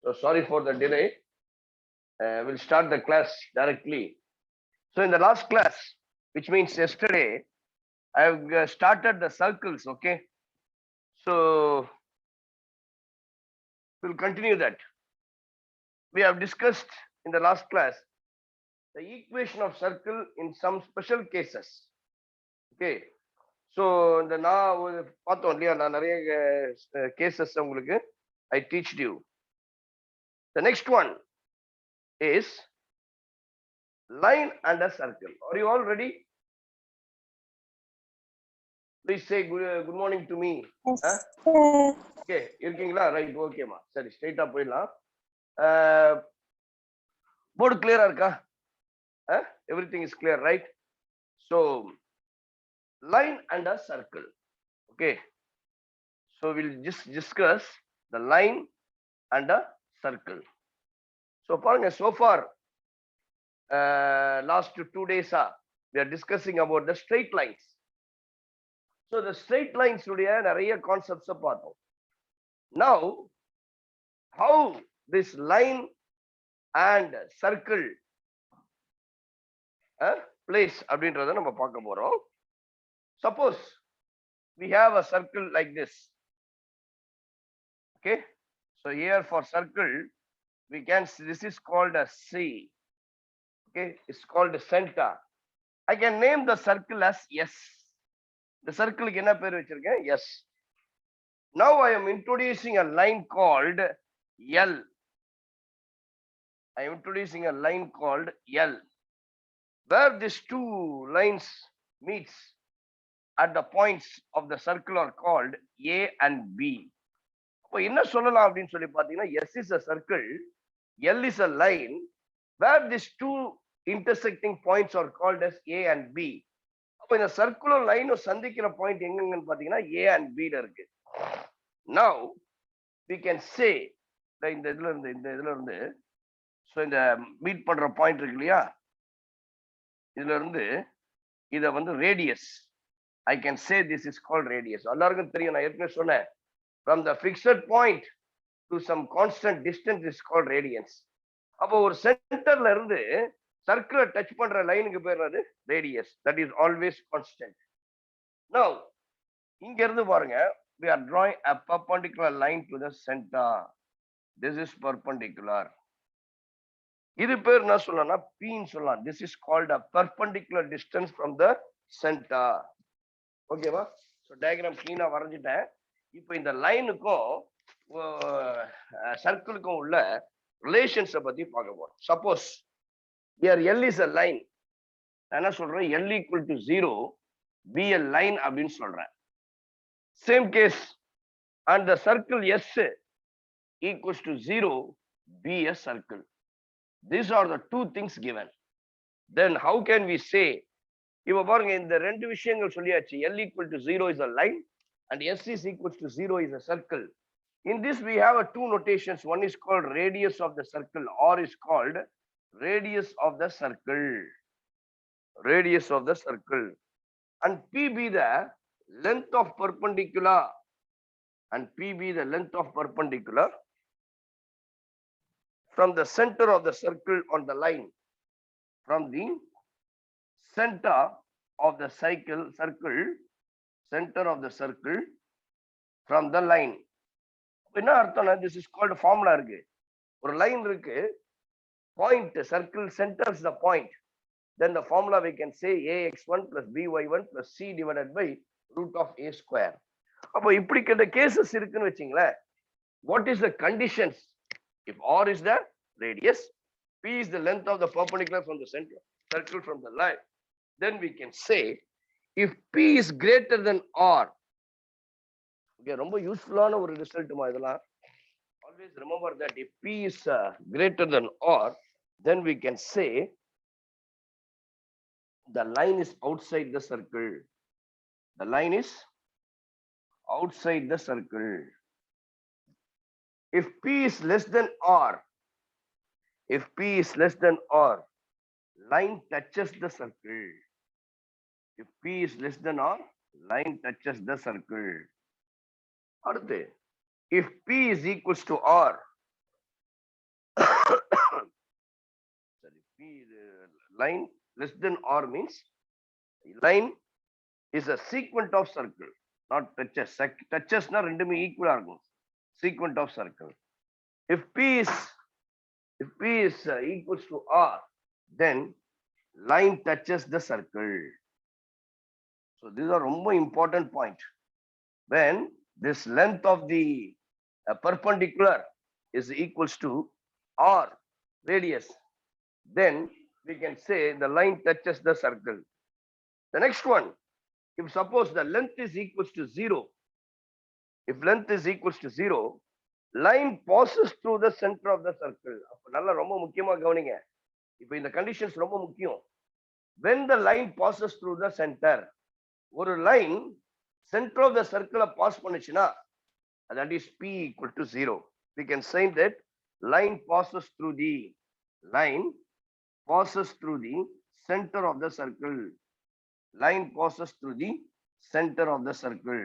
So sorry for the delay. We'll start the class directly. So in the last class, which means yesterday, I've started the circles, okay? So we'll continue that. We have discussed in the last class the equation of circle in some special cases. Okay. So இந்த நான் பார்த்தோம் இல்லையா, நான் நிறைய cases உங்களுக்கு I teached you. The next one is line and a circle. Are you all ready? Please say good morning to me. Okay, இருக்கீங்களா? Right, ஓகேமா. சரி, ஸ்ட்ரைட்டா போயிடலாம். போர்டு கிளியரா இருக்கா? Everything is clear, right? So line and a circle. Okay, so we'll just discuss the line and a circle. So பாருங்க, so far last 2 days we are discussing about the straight lines. So the straight lines உடைய நிறைய concepts பார்த்தோம். Now how this line and circle place அப்படின்றத நம்ம பார்க்க போறோம். Suppose we have a circle like this. Okay, so here for circle we can see this is called a C. Okay, it's called a center. I can name the circle as S. The circle க்கு என்ன பேர் வச்சிருக்கேன்? S. Now I am introducing a line called L. I am introducing a line called L, where these two lines meets at the points of the circle are called A and B. இப்போ என்ன சொல்லலாம் அப்படின்னு சொல்லி பார்த்தீங்கன்னா, S is a circle, L is a line, where these two intersecting points are called as A and B. அப்போ இந்த circular லைனும் சந்திக்கிற பாயிண்ட் எங்கன்னு பார்த்தீங்கன்னா A and B ல இருக்கு. Now we can say இந்த இதுல இருந்து ஸோ இந்த மீட் பண்ற பாயிண்ட் இருக்கு இல்லையா, இதுல இருந்து இதை வந்து radius, I can say this is called radius. எல்லாருக்கும் தெரியும், நான் ஏற்கனவே சொன்னேன், from the fixed point to some constant distance is called radius. அப்போ ஒரு சென்டர்ல இருந்து சர்க்கிளை டச் பண்ற லைனுக்கு பேர் அது radius. That is always constant. Now இங்க இருந்து பாருங்க, we are drawing a perpendicular line to the center. This is perpendicular. இது பேர் என்ன சொல்லலாம்னா P ன்னு சொல்லலாம். This is called a perpendicular distance from the center. ஓகேவா? ஸோ டயக்ராம் கிளீனா வரைஞ்சிட்டேன். இப்போ இந்த லைனுக்கும் சர்க்கிளுக்கும் உள்ள ரிலேஷன்ஸை பத்தி பார்க்க போறோம். Suppose here L is a line, நான் என்ன சொல்றேன், L equal to 0 be a line அப்படின்னு சொல்றேன். Same case and the circle S equals to 0 be a circle. These are the two things given. Then how can we say, இப்போ பாருங்க, இந்த ரெண்டு விஷயங்கள் சொல்லியாச்சு. L equal to 0 is a line and S is equals to 0 is a circle. In this we have two notations. One is called radius of the circle, or is called radius of the circle. Radius of the circle. And P be the length of perpendicular, and P be the length of perpendicular from the center of the circle on the line, from the center of the circle, center of the circle from the line. என்ன அர்த்தம்னா, this is called formula இருக்கு. ஒரு line இருக்கு, point circle centers the point, then the formula we can say ax1 plus by1 plus c divided by root of a square. அப்போ இப்படி கேட்ட cases இருக்குன்னு வச்சுங்களேன். What is the conditions? If r is the radius, p is the length of the perpendicular from the center circle from the line, then we can say if p is greater than r. Okay, ரொம்ப யூஸ்ஃபுல்லான ஒரு ரிசல்ட்மா இதெல்லாம். Always remember that if p is greater than r, then we can say the line is outside the circle. The line is outside the circle. If p is less than r, if p is less than r, line touches the circle. If p is less than r, line touches the circle. அடுத்து if P is equals to R, sorry, P line less than R means line is a sequent of circle, not touches. Touches na ரெண்டுமே ஈக்குவலா இருக்கும். Sequent of circle. If P is equals to R, then line touches the circle. So these are ரொம்ப important point. When this length of the perpendicular is equals to R radius, then we can say the line touches the circle. The next one, if suppose the length is equals to 0, if length is equals to 0, line passes through the center of the circle. அப்ப நல்லா ரொம்ப முக்கியமா கவனிங்க. இப்ப இந்த conditions ரொம்ப முக்கியம். When the line passes through the center, ஒரு line center of the circle pass பண்ணுச்சுன்னா that is P equal to 0. We can say that line passes through the center of the circle. Line passes through the center of the circle.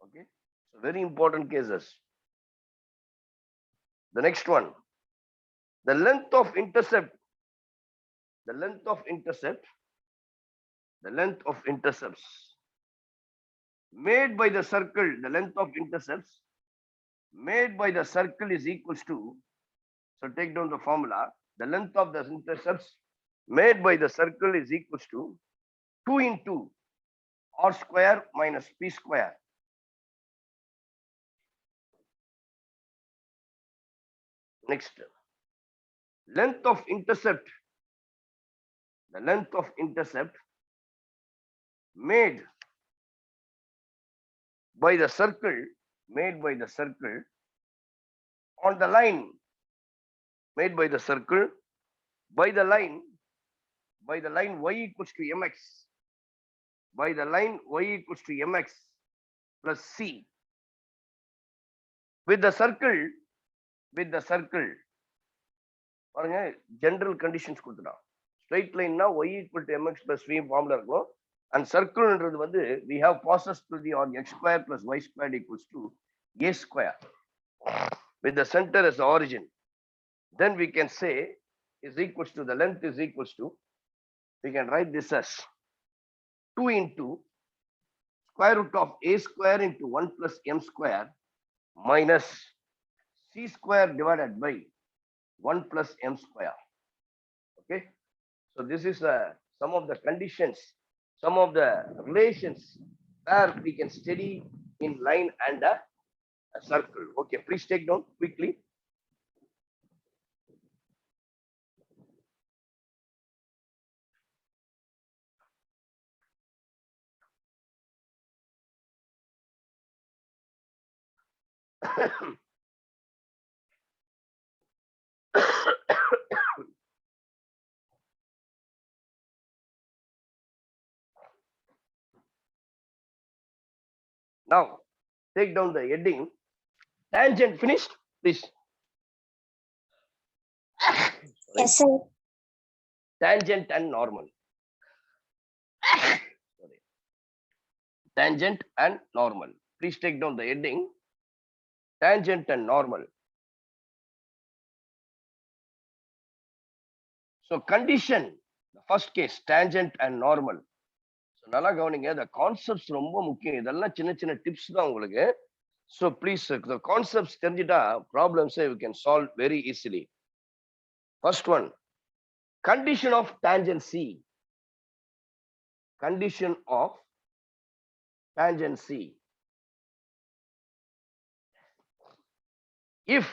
Okay, so very important cases. The next one, the length of intercepts made by the circle, the length of intercepts made by the circle is equals to, so take down the formula, the length of the intercepts made by the circle is equals to 2 into R square minus P square. Next, length of intercept, the length of intercept made by the circle on the line, made by the circle by the line y equals to mx, by the line y equals to mx plus c, with the circle பாருங்க general conditions கொடுத்துட்டான். straight line na y equal to mx plus v formula இருக்கும். and circle ன்றது வந்து we have passes through the on x square plus y squared equals to a square with the center as the origin. Then we can say is equals to, the length is equals to, we can write this as 2 into square root of a square into 1 plus m square minus c square divided by 1 plus m square. Okay, so this is some of the conditions, some of the relations where we can study in line and a circle. Okay, please take down quickly. Now take down the heading. Tangent finished, please. Yes, sir. Tangent and normal. Sorry. Tangent and normal. Please take down the heading. Tangent and normal. So condition, the first case, tangent and normal. So நல்லா கவனிங்க, the concepts ரொம்ப முக்கியம். இதெல்லாம் சின்ன சின்ன tips தான் உங்களுக்கு. So please, the concepts தெரிஞ்சிட்டா problems we can solve very easily. First one, condition of tangency. Condition of tangency. If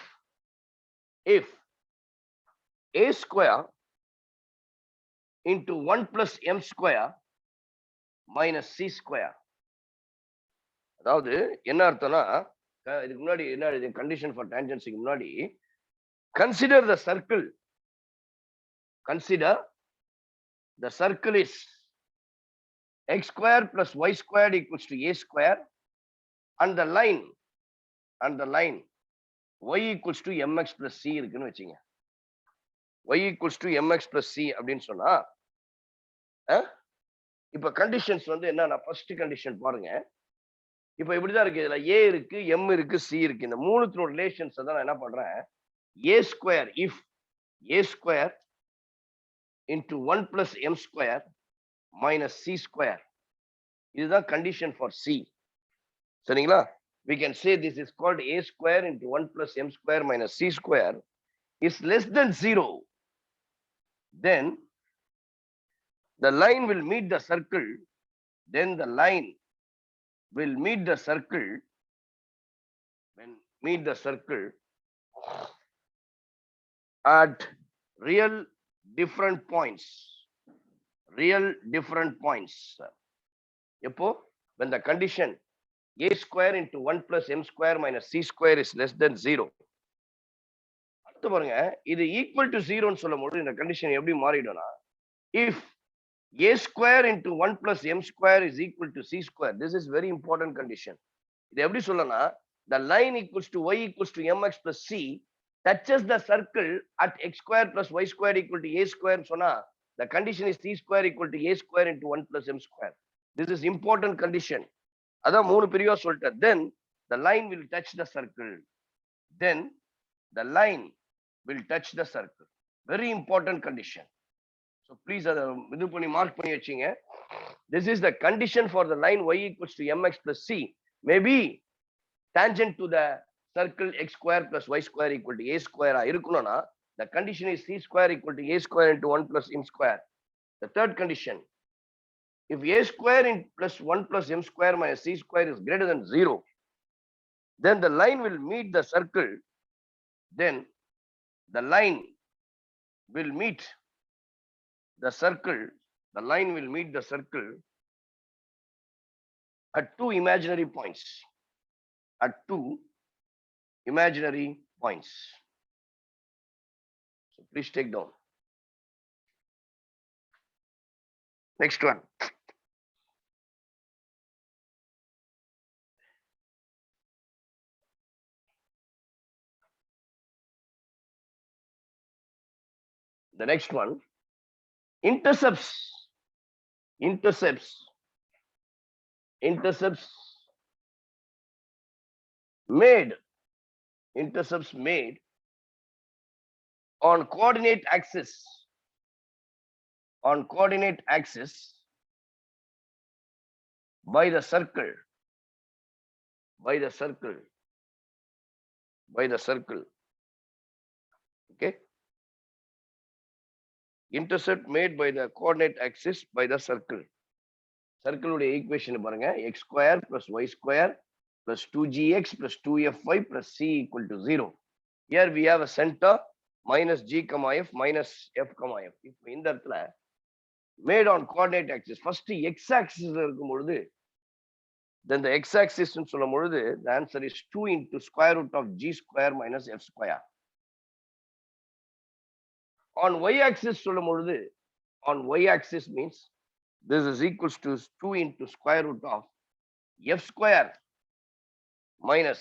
a square into 1 plus m square minus c square, அதாவது என்ன அர்த்தம்னா, இதுக்கு முன்னாடி என்ன கண்டிஷன் ஃபார் டான்ஜென்சிக்கு முன்னாடி, consider the circle is x square plus y squared equals to a square, and the line y equals to mx plus c இருக்குன்னு வச்சுங்க. y equals to mx plus c அப்படின்னு சொன்னா, இப்ப கண்டிஷன்ஸ் வந்து என்னன்னா, first condition பாருங்க, இப்ப இப்படிதான் இருக்கு. இதுல A இருக்கு, M இருக்கு, C இருக்கு. இந்த மூணுத்தோட ரிலேஷன்ஸ் தான் நான் என்ன பண்றேன்? A square if A square into 1 plus M square minus C square. இதுதான் condition for C. சரிங்களா? We can say this is called A square into 1 plus M square minus C square is less than 0. Then the line will meet the circle. Then the line will meet the circle. When meet the circle at real different points. Real different points. எப்போ? When the condition A square into 1 plus M square minus C square is less than 0. அடுத்து பாருங்க, இது equal to 0 ன்னு சொல்லும்போது இந்த condition எப்படி மாறிடும்னா, if A square into 1 plus M square is equal to C square. This is very important condition. இது எப்படி சொல்லனா, the line equals to y equals to mx plus c touches the circle at x square plus y square equal to a square சொன்னா, the condition is c square equal to a square into 1 plus m square. This is important condition. அதான் மூணு பிரிவா சொல்லிட்டேன். Then the line will touch the circle. Then the line will touch the circle. Very important condition. So please இது பண்ணி mark பண்ணி வச்சீங்க. This is the condition for the line y equals to mx plus c may be tangent to the circle x square plus y square equal to a square இருக்கணும்னா, the condition is c square equal to a square into 1 plus m square. The third condition, if a square in plus 1 plus m square minus c square is greater than 0, then the line will meet the circle. Then the line will meet the circle. The line will meet the circle at two imaginary points. At two imaginary points. So please take down. Next one. The next one, intercepts made on coordinate axis by the circle okay, intercept made by the coordinate axis by the circle உடைய equation பாருங்க, x square plus y square plus 2gx plus 2fy plus c equal to 0. Here we have a center minus g comma f minus f comma f. இப்போ இந்த இடத்துல made on coordinate axis, first x axis இருக்கும் பொழுது, then the x axis ன்னு சொல்லும் பொழுது the answer is 2 into square root of g square minus f square. On y axis சொல்லும் பொழுது, on y axis means this is equals to 2 into square root of f square minus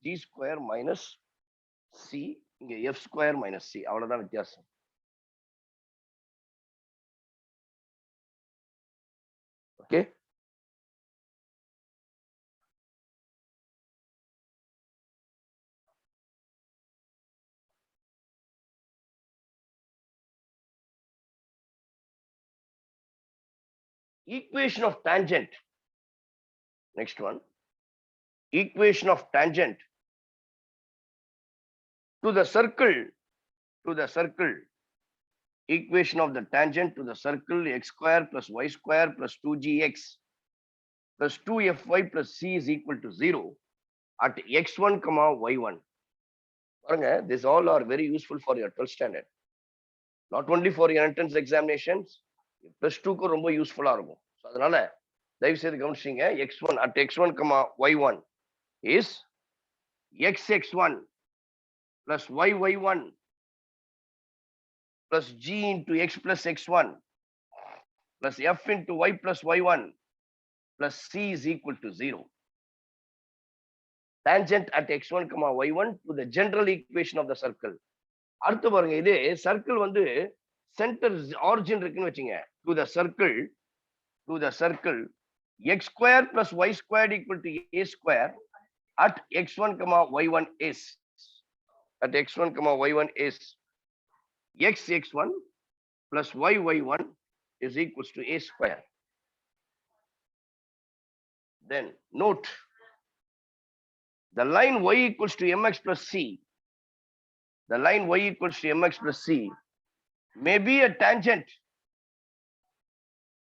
g square minus c, இங்க f square minus c, அவ்வளவுதான் வித்தியாசம். Okay, equation of tangent. Next one, equation of tangent to the circle, equation of the tangent to the circle x square plus y square plus 2gx plus 2fy plus c is equal to 0 at x1 comma y1. பாருங்க, these all are very useful for your 12th standard, not only for your entrance examinations, plus 2 க்கு ரொம்ப யூஸ்ஃபுல்லா இருக்கும். So அதனால தயவு செய்து கவனிச்சீங்க. x1 at x1 comma y1 is xx1 plus yy1 plus g into x plus x1 plus f into y plus y1 plus c is equal to 0. Tangent at x1 comma y1 to the general equation of the circle. அடுத்து பாருங்க, இது circle வந்து centre origin இருக்குன்னு வச்சுங்க, to the circle x square plus y squared equal to a square at x1 comma y1 is at x1 comma y1 is x1 plus y1 is equals to a square. Then note the line y equals to mx plus c. The line y equals to mx plus c may be a tangent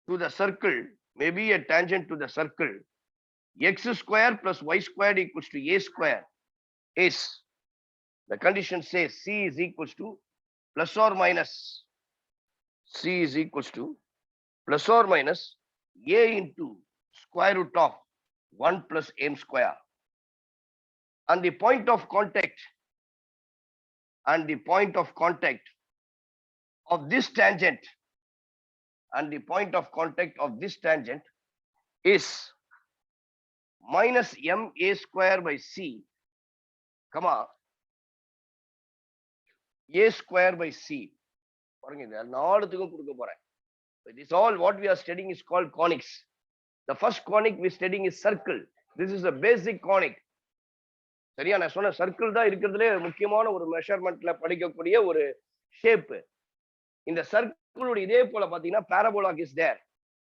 to the circle, may be a tangent to the circle x square plus y squared equals to a square is, the condition says c is equals to plus or minus, c is equals to plus or minus a into square root of 1 plus m square. And the point of contact and the point of contact of this tangent and the point of contact of this tangent is minus ma square by c, comma a square by c. This all what we are studying is called conics. The first conic we studying is circle. This is a basic conic. சரியா, நான் சொன்ன circle தான் இருக்கிறதுலே முக்கியமான ஒரு மெஷர்மெண்ட்ல படிக்கக்கூடிய ஒரு shape. இந்த சர்க்கிளோட இதே போல பாத்தீங்கன்னா parabola is there.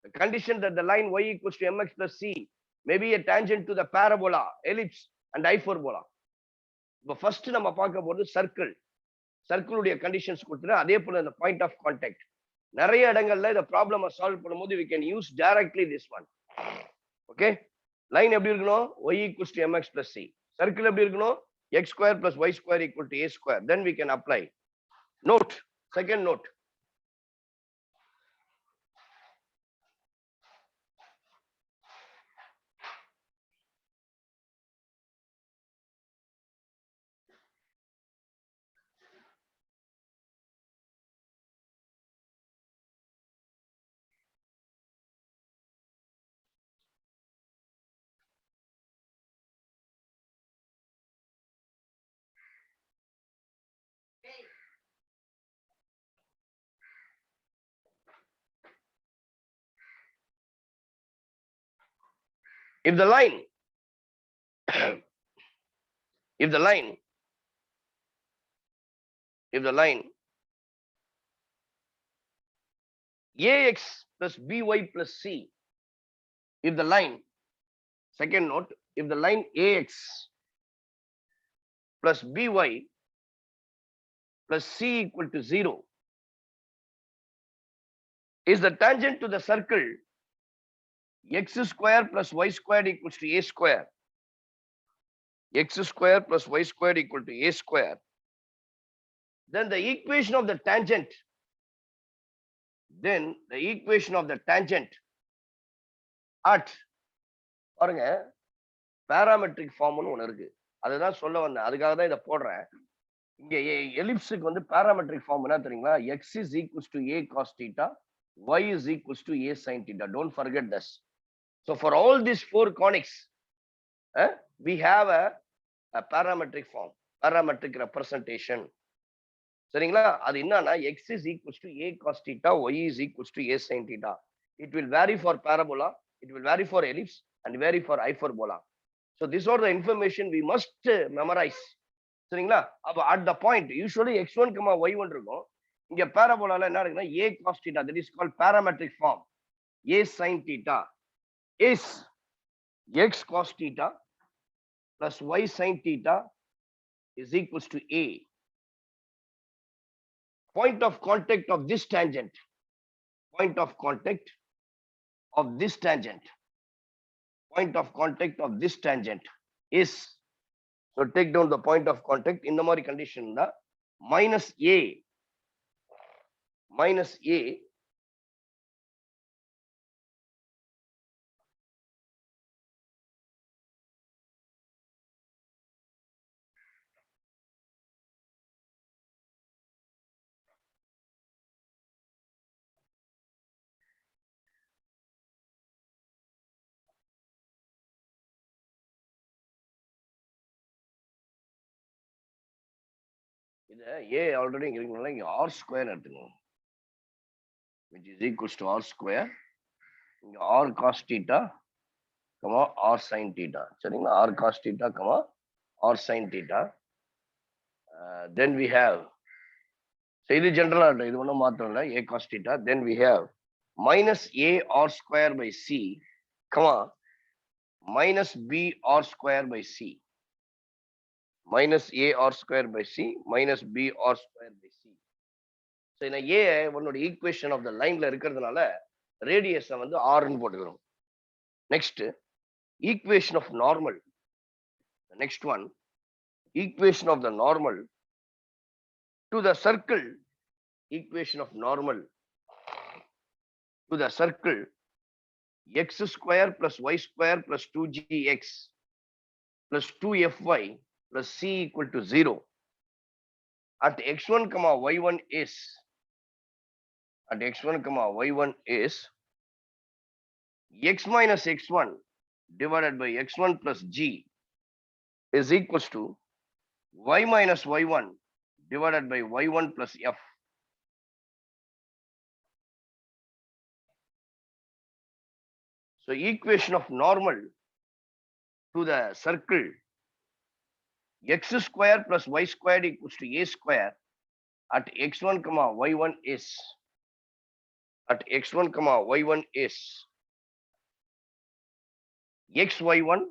The condition that the line y equals to mx plus c may be a tangent to the parabola, ellipse and hyperbola. இப்போ ஃபர்ஸ்ட் நம்ம பார்க்க போறது சர்க்கிள். சர்க்கிளுடைய கண்டிஷன்ஸ் கொடுத்துட்டு அதே போல இந்த பாயிண்ட் ஆஃப் கான்டாக்ட். நிறைய இடங்கள்ல இந்த ப்ராப்ளமை சால்வ் பண்ணும்போது we can use directly this one. Okay, line எப்படி இருக்கணும்? y equals to mx plus c. Circle எப்படி இருக்கணும்? x square plus y square equal to a square. Then we can apply. Note, second note. If the line if the line ax plus by plus c, if the line, second note, if the line ax plus by plus c equal to 0 is the tangent to the circle x square plus y squared equals to a square, x square plus y squared equal to a square, then the equation of the tangent, at பாருங்க parametric form னு ஒன்னு இருக்கு. அதுதான் சொல்ல வந்தேன், அதுக்காக தான் இத போடுறேன். இங்க எலிப்ஸுக்கு வந்து parametric form என்ன தெரியுங்களா? x is equals to a cos theta, y is equals to a sin theta. Don't forget this. So for all these four conics, we have a parametric form, parametric representation. சரிங்களா? அது என்னன்னா x is equals to a cos theta, y is equals to a sin theta. It will vary for parabola, it will vary for ellipse and vary for hyperbola. So these are the information we must memorize. சரிங்களா? அப்ப at the point usually x1 y1 இருக்கும். இங்க parabola என்ன இருக்குன்னா a cos theta, that is called parametric form. a sin theta is x cos theta plus y sin theta is equals to a. Point of contact of this tangent, point of contact of this tangent, point of contact of this tangent is, so take down the point of contact in the மாதிரி condition da minus a இத a already இங்க இருக்குங்களா, இங்க r square எடுத்துக்கணும், which is equals to r square, இங்க r cos theta comma r sin theta. சரிங்களா? r cos theta, comma r sin theta. Then we have, so இது ஜெனரலா இருக்கும், இது ஒன்றும் மாற்றம் இல்லை, a cos theta. Then we have minus a r square by c, comma minus b r square by c. Minus a r square by c minus b r square by c. So இந்த a உன்னோட equation of the லைன்ல இருக்கிறதுனால ரேடியஸை வந்து ஆர்ன்னு போட்டுக்கிறோம். Next equation of normal. The next one, equation of the normal to the circle. Equation of normal to the circle x square plus y square plus 2gx plus 2fy plus c equal to 0 at x1 comma y1 is, at x1 comma y1 is x minus x1 divided by x1 plus g is equals to y minus y1 divided by y1 plus f. So equation of normal to the circle x square plus y squared equals to a square at x1 comma y1 is, at x1 comma y1 is xy1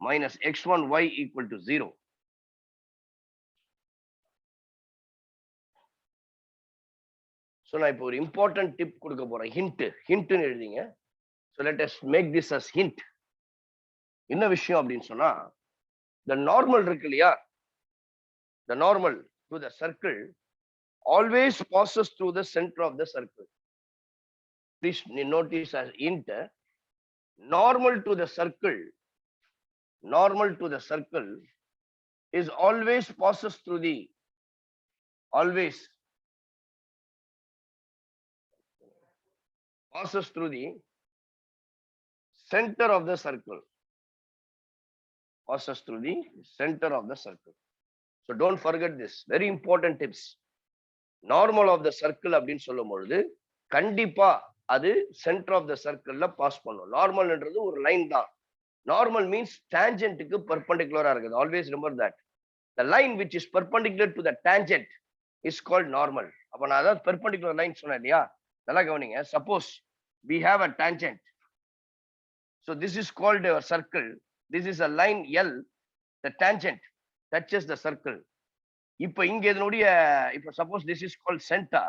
minus x1y equal to 0. So நான் இப்போ ஒரு important tip கொடுக்க போறேன், ஹிண்ட்னு எழுதிங்க. So let us make this as hint. என்ன விஷயம் அப்படின்னு சொன்னா, the normal இருக்கு இல்லையா, the normal to the circle always passes through the center of the circle. Please notice as hint, normal to the circle, normal to the circle is always passes through the, always passes through the center of the circle, passes through the center of the circle. So don't forget this, very important tips. Normal of the circle அப்படின்னு சொல்லும் பொழுது கண்டிப்பா அது centre of the சர்க்கிள்ல pass பண்ணும். நார்மல்ன்றது ஒரு line தான். Normal means டான்ஜென்ட்டுக்கு பெர்பெண்டிகுலரா இருக்குது. Always remember that the line which is perpendicular to the tangent is called normal. அப்ப நான் அதாவது பெர்பெண்டிகுலர் லைன் சொன்னேன் இல்லையா, நல்லா கவனிங்க. Suppose we have a tangent, so this is called a circle, this is a line L, the tangent touches the circle. இப்ப இங்க இதனுடைய, இப்ப suppose this is called center,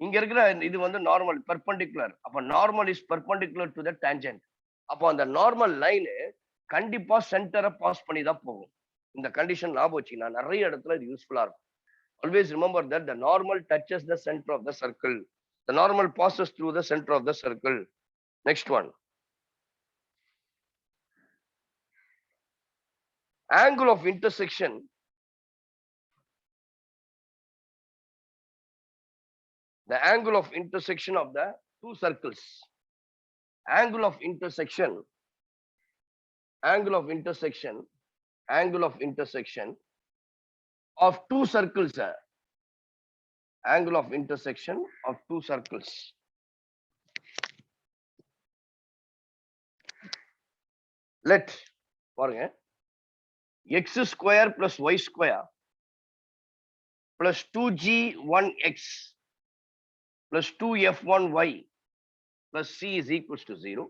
இங்க இருக்கிற இது வந்து நார்மல் பெர்பெண்டிகுலர். அப்ப normal is perpendicular to the tangent. அப்போ அந்த நார்மல் லைன் கண்டிப்பா சென்டரை பாஸ் பண்ணி தான் போகும். இந்த கண்டிஷன் ஞாபகம் வச்சுன்னா நிறைய இடத்துல இது யூஸ்ஃபுல்லா இருக்கும். Always remember that the normal touches the centre of the circle, the normal passes through the centre of the circle. Next one, angle of intersection the angle of intersection of the two circles, angle of intersection, angle of intersection, angle of intersection of two circles, angle of intersection of two circles. Let பாருங்க, x square plus y square plus 2g1x plus 2f1y plus c is equals to 0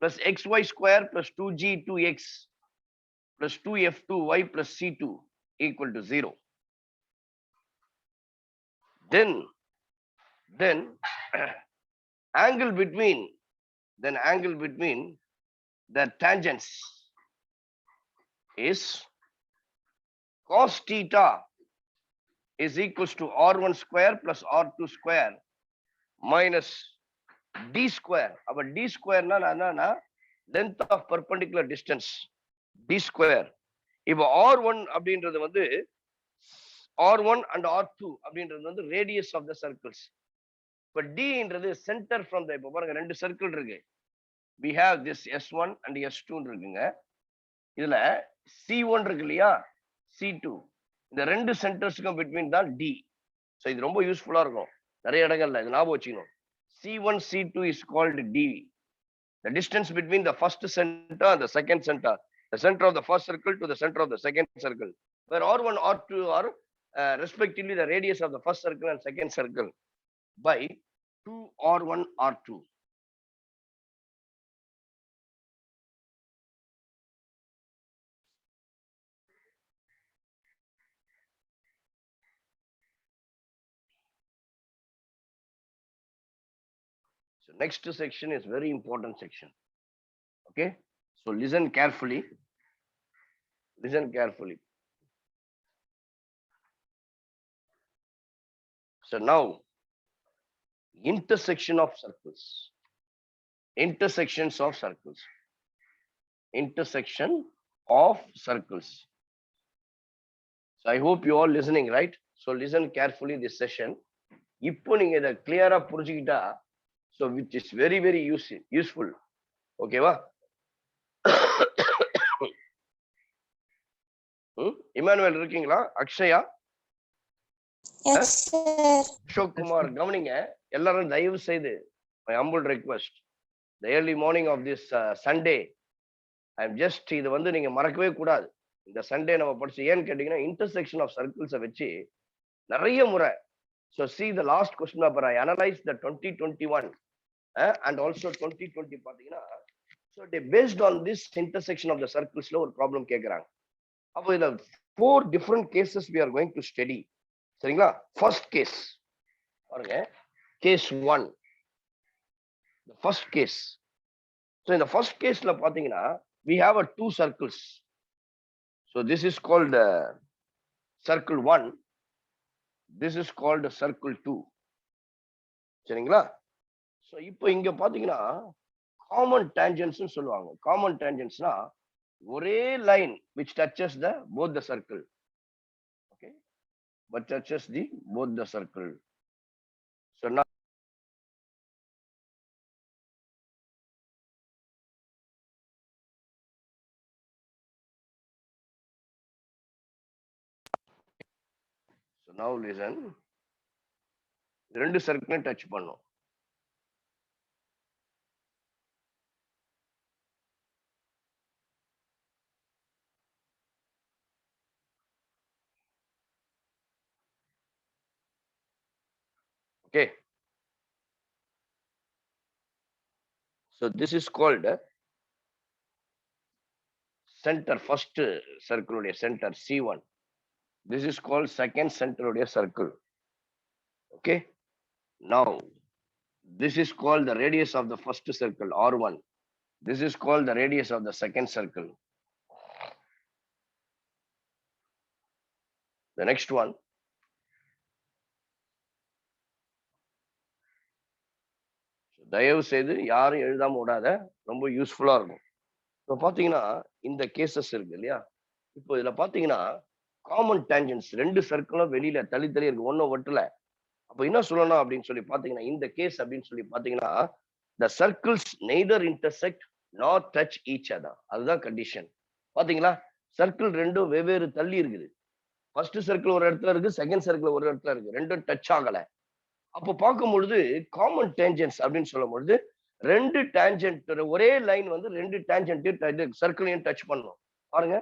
plus xy square plus 2g2x plus 2f2y plus c2 equal to 0. Then angle between the tangents is cos theta is equals to r1 square plus r2 square minus d square. அப்ப d square னா என்னன்னா length of perpendicular distance, d square. இப்போ r1 அப்படின்றது வந்து r1 and r2 அப்படின்றது வந்து radius of the circles. இப்போ d ன்றது center from the, இப்போ பாருங்க ரெண்டு சர்க்கிள் இருக்கு, we have this s1 and s2 இருக்குங்க. இதுல c1 இருக்கு இல்லையா, c2, இந்த ரெண்டு சென்டர்ஸ்க்கும் பிட்வீன் தான் d. ஸோ இது ரொம்ப யூஸ்ஃபுல்லா இருக்கும் நிறைய இடங்கள்ல, இது ஞாபகம் வச்சுக்கணும். c1 c2 is called d, The distance between the first center and the second center, the center of the first circle to the center of the second circle, where R1, R2 are respectively the radius of the first circle and second circle by 2 R1, R2. So next section is very important section. Okay, so listen carefully. Listen carefully. So now, intersection of circles. Intersections of circles. Intersection of circles. So I hope you all listening, right? So listen carefully this session. இப்போ நீங்க இதை கிளியரா புரிஞ்சுக்கிட்டா, so which is very very useful. ஓகேவா? Emmanuel இருக்கீங்களா? Akshaya? Yes, sir. Ashok Kumar கவனிங்க. எல்லாரும் தயவு செய்து my humble request, the early morning of this Sunday, I am just இது வந்து நீங்க மறக்கவே கூடாது. இந்த சண்டே நம்ம படிச்சு ஏன்னு கேட்டீங்கன்னா intersection of circles வச்சு நிறைய முறை. So see the last question paper, I analyzed the 2021 and also 2020 பாத்தீங்கன்னா, so they based on this intersection of the circlesல ஒரு ப்ராப்ளம் கேக்குறாங்க. அப்போ இதுல 4 different cases we are going to study. சரிங்களா? First case பாருங்க, case 1, the first case. So in the first caseல பாத்தீங்கன்னா, we have a 2 circles. So this is called circle 1. This is called circle 2. சரிங்களா? So இப்போ இங்க பாத்தீங்கன்னா common tangents னு சொல்லுவாங்க. Common tangentsனா ஒரே line which touches the both the circle. Okay, but touches the both the circle. So now listen, ரெண்டு சர்க்கிளையும் touch பண்ணும். Okay, so this is called center, first circle உடைய center C1. This is called second center உடைய circle. Okay, now this is called the radius of the first circle R1. This is called the radius of the second circle. The next one, தயவு செய்து யாரும் எழுதாம விடாத, ரொம்ப யூஸ்ஃபுல்லா இருக்கும். இப்போ பாத்தீங்கன்னா இந்த கேசஸ் இருக்கு இல்லையா, இப்போ இதுல பாத்தீங்கன்னா காமன் டேஞ்சன்ஸ் ரெண்டு சர்க்கிளும் வெளியில தள்ளி இருக்கு, ஒன்னும் ஒட்டல. அப்ப என்ன சொல்லணும் அப்படின்னு சொல்லி பாத்தீங்கன்னா, இந்த கேஸ் அப்படின்னு சொல்லி பாத்தீங்கன்னா, the circles neither intersect nor touch each other. அதுதான் கண்டிஷன். பாத்தீங்களா, சர்க்கிள் ரெண்டும் வெவ்வேறு தள்ளி இருக்குது. ஃபர்ஸ்ட் சர்க்கிள் ஒரு இடத்துல இருக்கு, செகண்ட் சர்க்கிள் ஒரு இடத்துல இருக்கு, ரெண்டும் டச் ஆகல. அப்போ பார்க்கும் பொழுது காமன் டேஞ்சன்ஸ் அப்படின்னு சொல்லும் பொழுது ரெண்டு டேஞ்சன்ட், ஒரே லைன் வந்து ரெண்டு டேஞ்சன்ட்டையும் சர்க்கிளையும் டச் பண்ணும். பாருங்க,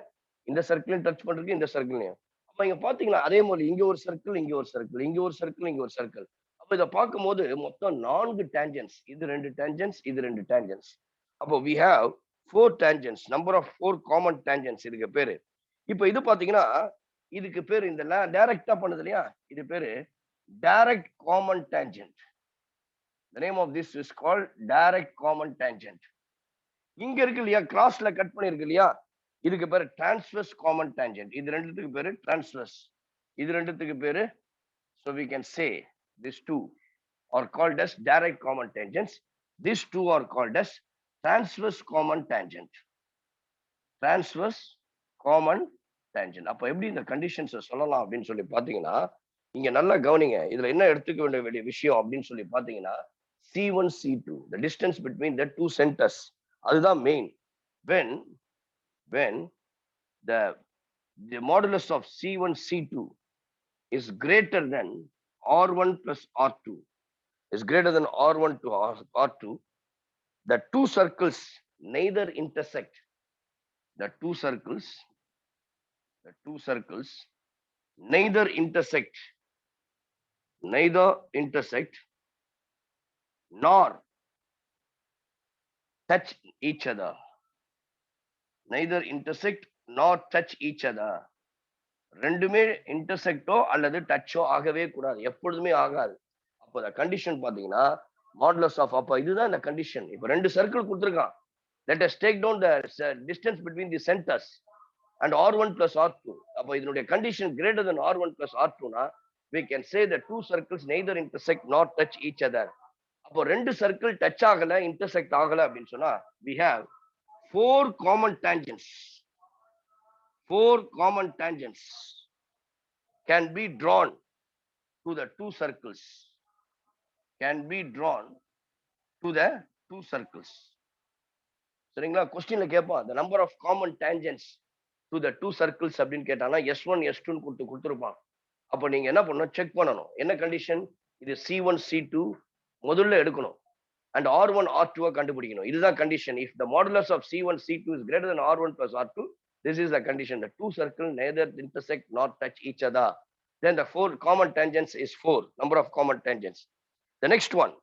இந்த சர்க்கிளையும் டச் பண்றது, இந்த சர்க்கிளையும். அப்ப இங்க பாத்தீங்களா, அதே மாதிரி இங்க ஒரு சர்க்கிள், இங்க ஒரு சர்க்கிள், இங்க ஒரு சர்க்கிள், இங்க ஒரு சர்க்கிள். அப்ப இதை பார்க்கும்போது மொத்தம் 4 டேஞ்சன்ஸ். இது 2 டேஞ்சன்ஸ், இது 2 டேஞ்சன்ஸ். அப்போ we have 4 tangents, number of 4 common tangents இதுக்கு பேரு. இப்போ இது பாத்தீங்கன்னா இதுக்கு பேரு, இந்த டைரக்டா பண்ணுது இல்லையா, இது பேரு direct common tangent. The name of this is called direct common tangent. இங்க இருக்கு இல்லையா, கிராஸ்ல கட் பண்ணிருக்கு இல்லையா, இதுக்கு பேரு transverse common tangent. இது ரெண்டுத்துக்கு பேரு transverse, இது ரெண்டுத்துக்கு பேரு. So we can say these two are called as direct common tangents. These two are called as transverse common tangent. Transverse common tangent. அப்ப எப்படி இந்த கண்டிஷன்ஸ் சொல்லலாம் அப்படின்னு சொல்லி பாத்தீங்கன்னா, இங்க நல்லா கவனிங்க. இதுல என்ன எடுத்துக்க வேண்டிய விஷயம் அப்படின்னு சொல்லி பாத்தீங்கன்னா, C1 C2, the distance between the two centers, அதுதான் main. when the modulus of C1 C2 is greater than R1 plus R2, is greater than R1 to R2, the two circles neither intersect. The two circles neither intersect nor touch each other. Neither intersect nor touch each other. ரெண்டுமே இன்டர்செக்டோ அல்லது டச்சோ ஆகவே கூடாது, எப்பொழுதுமே ஆகாது. அப்போ the condition பாத்தீங்கன்னா modulus of, அப்போ இதுதான் இந்த கண்டிஷன். இப்போ ரெண்டு சர்க்கிள் கொடுத்துருக்கான். let us take down the distance between the centers and r1 plus r2. அப்போ இதனுடைய condition greater than r1 plus r2 னா we can say the two circles neither intersect nor touch each other. அப்போ ரெண்டு circle touch ஆகல, intersect ஆகல அப்படின்னு சொன்னா we have four common tangents. Four common tangents can be drawn to the two circles. Can be drawn to the two circles. சரிங்களா? கொஸ்டின்ல கேட்பான் the number of common tangents to the two circles அப்படின்னு கேட்டானா S1 S2 கொடுத்துருப்பான். அப்போ நீங்க என்ன பண்ணணும், செக் பண்ணணும். என்ன கண்டிஷன்? இது C1 C2 முதல்ல எடுக்கணும் and R1 R2 கண்டுபிடிக்கணும். இதுதான் condition. if the modulus of C1 C2 is greater than R1 plus R2, this is the condition. The two circles neither intersect nor touch each other. Then the four common tangents is 4, number of common tangents. The next one,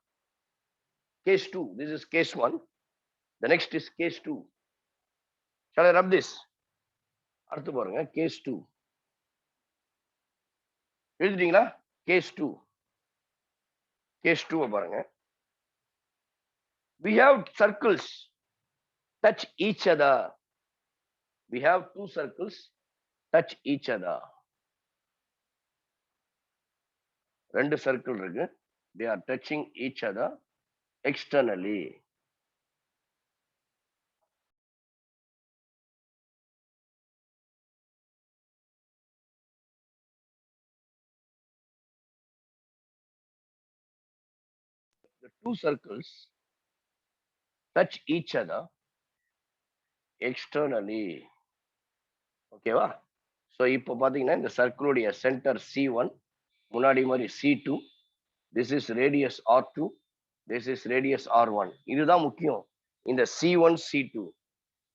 case 2. This is case 1. The next is case 2. Shall I rub this? அடுத்து பாருங்க, case 2. எழுதிட்டீங்களா? case 2. case 2 பாருங்க. We have circles touch each other. We have two circles touch each other. ரெண்டு circle இருக்கு. They are touching each other externally. The two circles touch each other externally. ஓகேவா? So இப்போ பார்த்தீங்கன்னா இந்த சர்க்கிளுடைய centre C1, முன்னாடி மாதிரி C2, this is radius R2, this is radius R1. இதுதான் முக்கியம், இந்த C1 C2.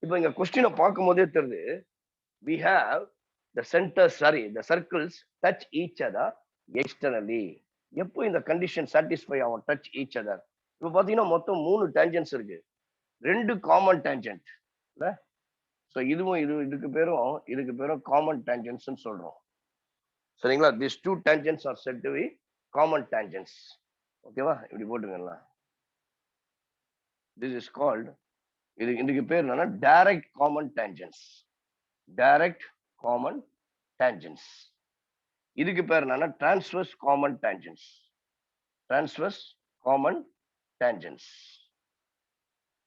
இப்போ இங்க கொஸ்டினை பார்க்கும் போதே தெரியுது we have the center, the circles touch each other externally. எப்போ இந்த கண்டிஷன் சாட்டிஸ்ஃபை ஆகும், touch each other? இப்போ பார்த்தீங்கன்னா மொத்தம் 3 டேஞ்சன்ஸ் இருக்கு, 2 காமன் டேஞ்சன்ட். ஸோ இதுவும் இதுக்கு பேரும் காமன் டேஞ்சன்ஸ் சொல்றோம். சரிங்களா? these two tangents are said to be common tangents. ஓகேவா? இப்படி போட்டுங்களா? this is called, இதுக்கு பேர் என்னன்னா direct common tangents. Direct common tangents. இதுக்கு பேர் என்னன்னா transverse common tangents. Transverse common tangents.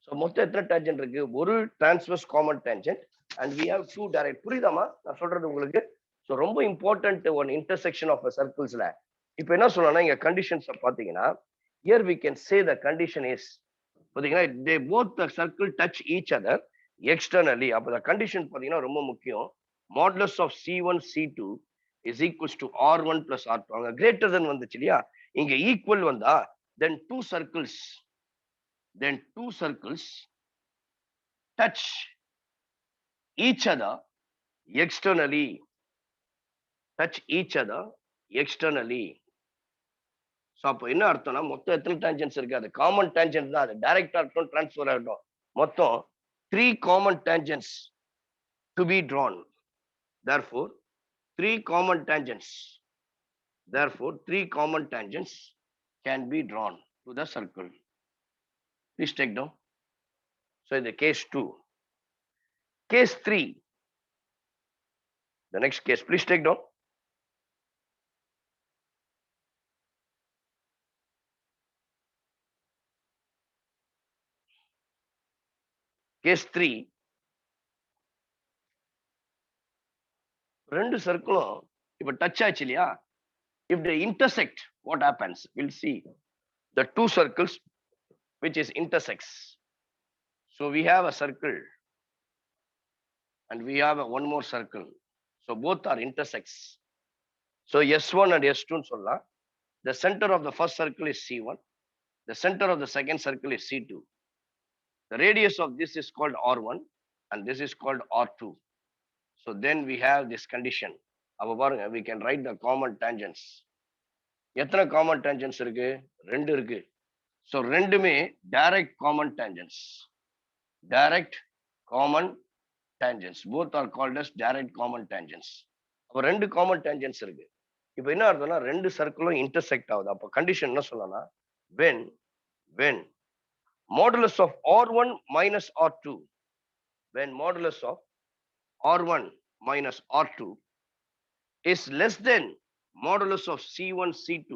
So மொத்தம் எத்தனை டேஞ்சன்ட் இருக்கு? ஒரு transverse common tangent and we have two direct. புரியுதாமா நான் சொல்றது உங்களுக்கு? ஸோ ரொம்ப இம்பார்ட்டன்ட் ஒன் இன்டர்செக்ஷன் ஆஃப் சர்க்கிள்ஸ்ல. இப்போ என்ன சொல்லணும்னா இங்க கண்டிஷன்ஸ் பாத்தீங்கன்னா here we can say the condition is, பாத்தீங்கன்னா they both the circle touch each other externally. அப்போ the condition பாத்தீங்கன்னா ரொம்ப முக்கியம். modulus of C1 C2 is equals to R1 plus R2. அங்க greater than வந்துச்சு இல்லையா, இங்க ஈக்குவல் வந்தா then two circles touch each other externally. Touch each other externally. So அப்போ என்ன அர்த்தம்னா மொத்தம் எத்தனை டேஞ்சன்ஸ் இருக்கு? அது காமன் டேஞ்சன்ட் தான். அது டைரக்டா இருக்கட்டும், டிரான்ஸ்ஃபர் ஆகட்டும், மொத்தம் 3 common tangents to be drawn. Therefore 3 common tangents can be drawn to the circle. Please take down. So in the case 2, case 3, the next case, please take down. Case 3, ரெண்டு சர்க்கிளும் இப்ப touch ஆச்சு இல்லையா? if they intersect, what happens? We'll see the two circles which is intersects. So we have a circle and we have one more circle. So both are intersects. So S1 and S2 சொல்லலாம். The center of the first circle is C1. The center of the second circle is C2. The radius of this is called R1 and this is called R2. So then we have this condition. We can write the common tangents. எத்தனை common tangents இருக்கு? ரெண்டு இருக்கு. So ரெண்டுமே direct common tangents. Direct common tangents. Both are called as direct common tangents. அப்ப ரெண்டு common tangents இருக்கு. இப்போ என்ன அர்த்தம்னா ரெண்டு சர்க்கிளும் intersect ஆகுது. அப்ப கண்டிஷன் என்ன சொல்லலாம்? When modulus of R1 minus R2, when modulus of R1 minus R2 is less than modulus of C1 C2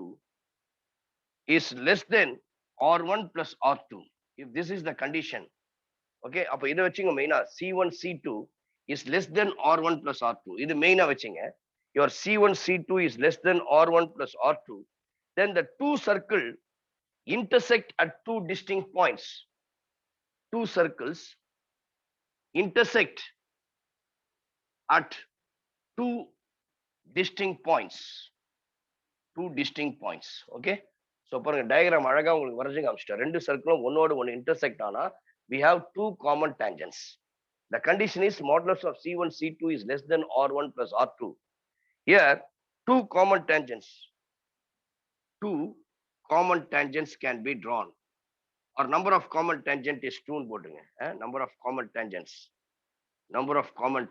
is less than R1 plus R2. If this is the condition, okay, அப்ப இதை வச்சுங்க மெயினா C1 C2 is less than R1 plus R2. இது மெயினா வச்சுங்க. Your C1 C2 is less than R1 plus R2. Then the two circle intersect at two distinct points. Two circles intersect at two distinct points. Two distinct points. Okay. So பாருங்க diagram அழகா உங்களுக்கு வரைஞ்சு காமிச்சிட்டேன். ரெண்டு சர்க்கிளும் ஒன்னோடு ஒன்னு intersect ஆனா we have two common tangents. The condition is modulus of C1 C2 is less than R1 plus R2. Here two common tangents can be drawn. Or number of common tangent is 2 போட்டுங்க. Number of common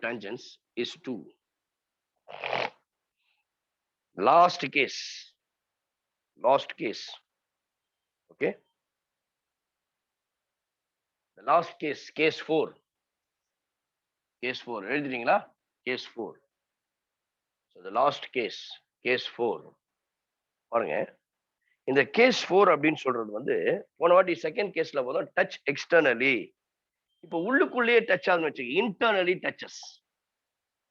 tangents is 2. Last case. Okay. The last case, case 4. எழுதுறீங்களா? Case 4. So the last case 4. பாருங்க. இந்த case 4 அப்படின்னு சொல்றது வந்து போன வாட்டி second கேஸ்ல போதும் டச் எக்ஸ்டர்னலி. இப்போ உள்ளுக்குள்ளேயே டச் ஆகுதுன்னு வச்சுக்க, internally touches.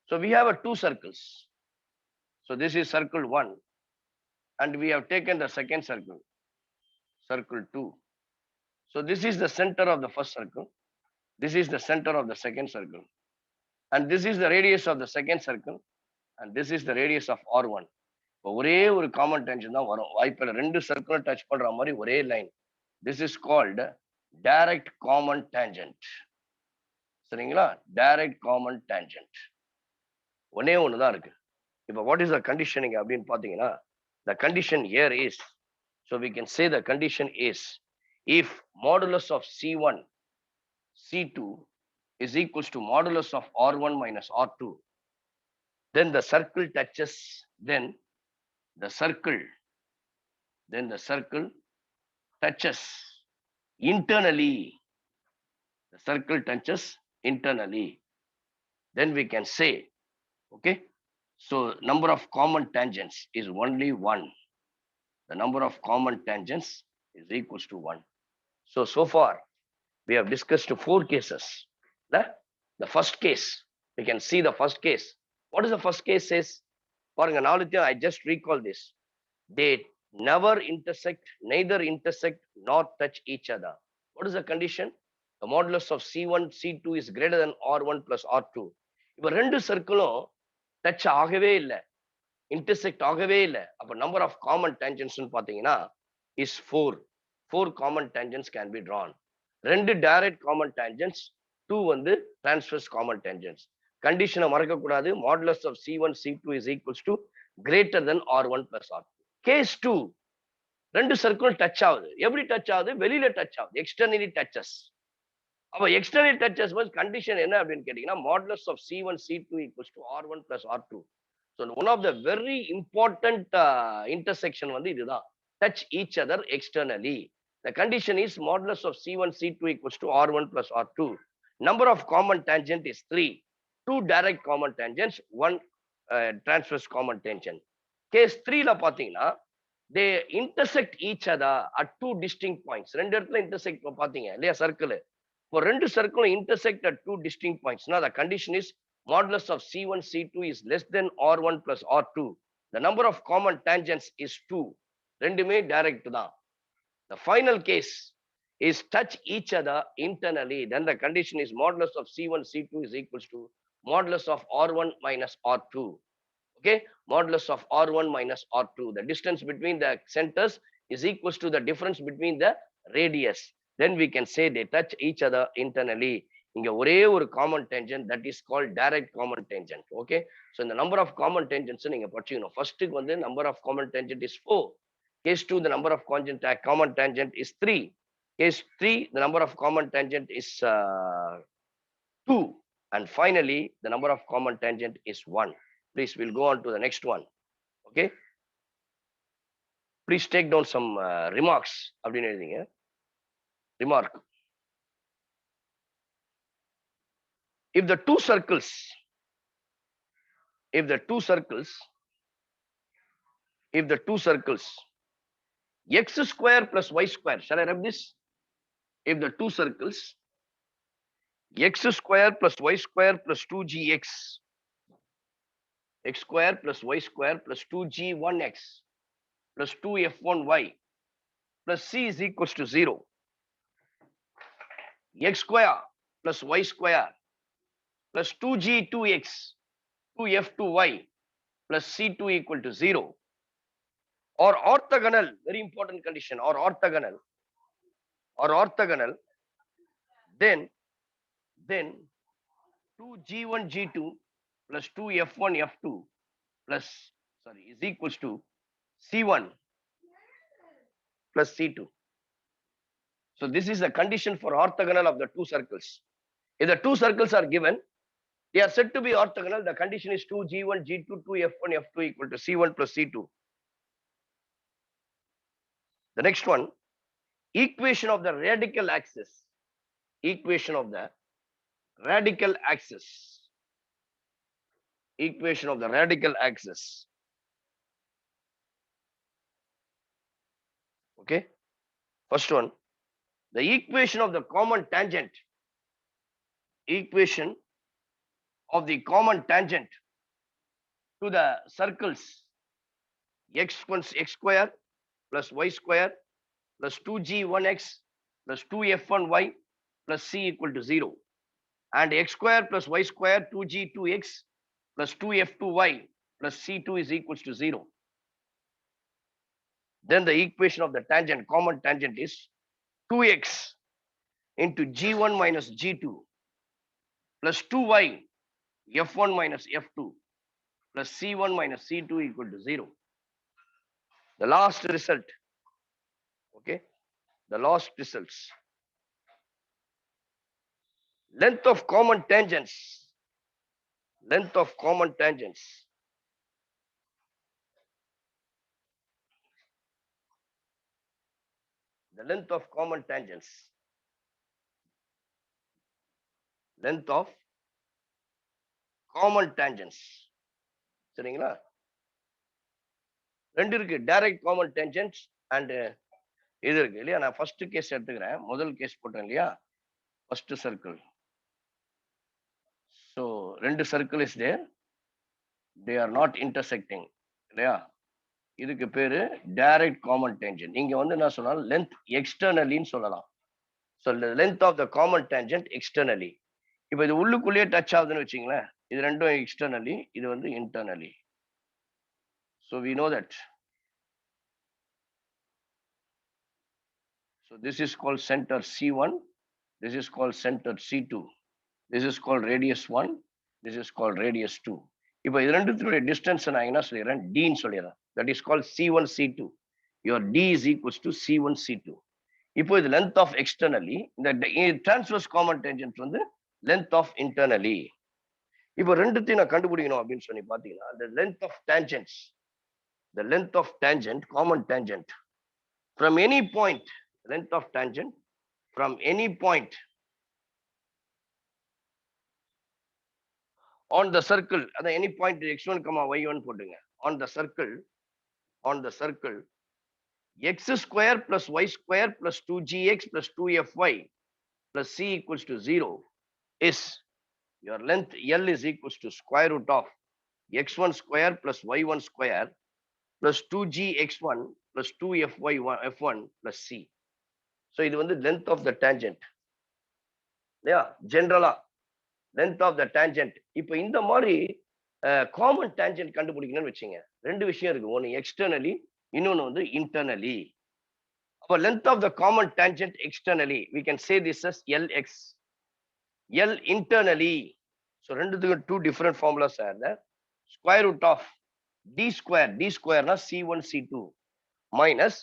So we have two circles. So this is circle 1 and we have taken the second circle 2. So this is the center of the first circle. This is the center of the second circle. And this is the radius of the second circle. And this is the radius of R1. ஒரே ஒரு common டேஞ்சன் தான் வரும். வாய்ப்பில் ரெண்டு சர்க்கிளும் touch பண்ற மாதிரி ஒரே line. This is called direct common tangent. சரிங்களா? direct common tangent. ஒன்னே ஒன்று தான் இருக்கு. இப்போ what is the conditioning அப்படின்னு பார்த்தீங்கன்னா, the condition here is, so we can say the condition is, if modulus of C1 C2 is equals to modulus of R1 minus R2, then the circle touches, then the circle touches internally. The circle touches internally. Then we can say, okay, so number of common tangents is only 1. The number of common tangents is equals to 1. So far we have discussed 4 cases. The first case, we can see the first case. What is the first case says? பாருங்க, நாளைக்கு I just recall this. They never intersect, neither intersect nor touch each other. What is the condition? The modulus of C1 C2 is greater than R1 plus R2. இப்போ ரெண்டு சர்க்கிளும் touch ஆகவே இல்லை, intersect ஆகவே இல்லை. அப்போ number of common tangents பார்த்தீங்கன்னா is 4. 4 common tangents can be drawn. ரெண்டு direct common tangents, 2 வந்து டிரான்ஸ்வர்ஸ் காமன் டேஞ்சன்ஸ். கண்டிஷனை மறக்க கூடாது. Modulus of C1 C2 is equals to greater than R1 plus R2. Case 2, ரெண்டு சர்க்கிள் டச் ஆகுது. எப்படி touch ஆகுது? வெளியில டச் ஆகுது, எக்ஸ்டர்னலி டச்சஸ். அப்ப எக்ஸ்டர்னல் டச்சஸ் வந்து கண்டிஷன் என்ன அப்படின்னு கேட்டீங்கன்னா, modulus of C1 C2 equals to R1 plus R2. So one of the very important intersection வந்து இதுதான், touch each other externally. The condition is modulus of C1 C2 equals to R1 plus R2. Number of common tangent is 3. 2 direct common tangents, 1 transverse common tangent. Case 3 ல பாத்தீங்கன்னா, they intersect each other at 2 distinct points. ரெண்டு இடத்துல intersect பாத்தீங்க இல்லையா circle. இப்போ ரெண்டு சர்க்கிளும் intersect at 2 distinct points. Now the condition is modulus of C1 C2 is less than R1 plus R2. The number of common tangents is 2. ரெண்டுமே direct தான். The final case is touch each other internally. Then the condition is modulus of C1 C2 is equals to modulus of R1 minus R2. Okay, modulus of R1 minus R2. The distance between the centers is equals to the difference between the radius. then we can say they touch each other internally. இங்க ஒரே ஒரு common tangent, that is called direct common tangent. Okay, so the number of common tangents நீங்க படிச்சுக்கணும். First வந்து number of common tangent is 4. Case 2, the number of common tangent is 3. Case 3, the number of common tangent is 2. And finally, the number of common tangent is 1. Please, we'll go on to the next one. Okay, please take down some remarks. அப்படின்னு எழுதிங்க. Remark. If the two circles x square plus y square, shall I rub this? If the two circles x square plus y square plus 2gx, x square plus y square plus 2g1x plus 2f1y plus c is equals to 0, x square plus y square plus 2g2x 2f2y plus c2 equal to 0, or orthogonal, very important condition, or orthogonal, then 2g1 g2 plus 2f1 f2 plus is equals to c1 plus c2. So this is a condition for orthogonal of the two circles. If the two circles are given, they are said to be orthogonal. The condition is 2g1 g2 2f1 f2 equal to c1 plus c2. The next one, equation of the radical axis. Equation of the radical axis. Equation of the radical axis. Okay. First one, the equation of the common tangent. Equation of the common tangent to the circles x square plus y square plus 2g1x plus 2f1y plus c equal to 0, and x square plus y square 2g2x plus 2f2y plus c2 is equals to 0. Then the equation of the tangent, common tangent, is 2x into g1 minus g2 plus 2y f1 minus f2 plus c1 minus c2 equal to 0. The last result, okay, the last results. Length of common tangents. Length of common tangents. The length of common tangents. Length of common tangents. சரிங்களா? ரெண்டு இருக்கு, direct common டேஞ்சன்ட்ஸ் and இது இருக்கு இல்லையா. நான் first case எடுத்துக்கிறேன். முதல் case போட்டேன் இல்லையா, ஃபர்ஸ்ட் சர்க்கிள். ஸோ ரெண்டு circle is there, they are not intersecting இல்லையா. இதுக்கு பேரு டைரக்ட் காமன் டேஞ்சன்ட். இங்க வந்து என்ன சொன்னாலும் லென்த் எக்ஸ்டர்னலின்னு சொல்லலாம். So length of the common tangent externally. இப்போ இது உள்ளுக்குள்ளேயே டச் ஆகுதுன்னு வச்சுங்களேன், இது ரெண்டும் எக்ஸ்டர்னலி, இது வந்து internally. So we know that. So this is called center C1. This is called center C2. This is called radius 1. This is called radius 2. இப்போ இது ரெண்டுத்துடைய distance நான் என்ன சொல்லிடுறேன், D ன்னு சொல்லிடுறேன். That is called C1 C2. Your D is equals to C1 C2. இப்போ இது length of externally. இந்த transverse common tangent வந்து length of internally. இப்போ ரெண்டுத்தையும் நான் கண்டுபிடிக்கணும் அப்படின்னு சொல்லி பார்த்தீங்கன்னா, the length of tangents. The length of tangent, common tangent, from any point, length of tangent from any point on the circle, at any point x1 comma y1 போடுங்க. On the circle x square plus y square plus 2gx plus 2fy plus c equals to 0 is your length L is equals to square root of x1 square plus y1 square plus 2gx1 plus 2fy1 plus c. So இது வந்து length of the tangent இல்லையா, ஜெனரலா length of the tangent. இப்போ இந்த மாதிரி common tangent கண்டுபிடிக்கணும்னு வச்சுங்க, ரெண்டு விஷயம் இருக்கு. ஒன்னு எக்ஸ்டர்னலி, இன்னொன்னு வந்து இன்டர்னலி. அப்ப length of the common tangent externally, we can say this as Lx. L internally, so ரெண்டுத்துக்கும் two different formulas are there. Square root of d square na c1 c2 minus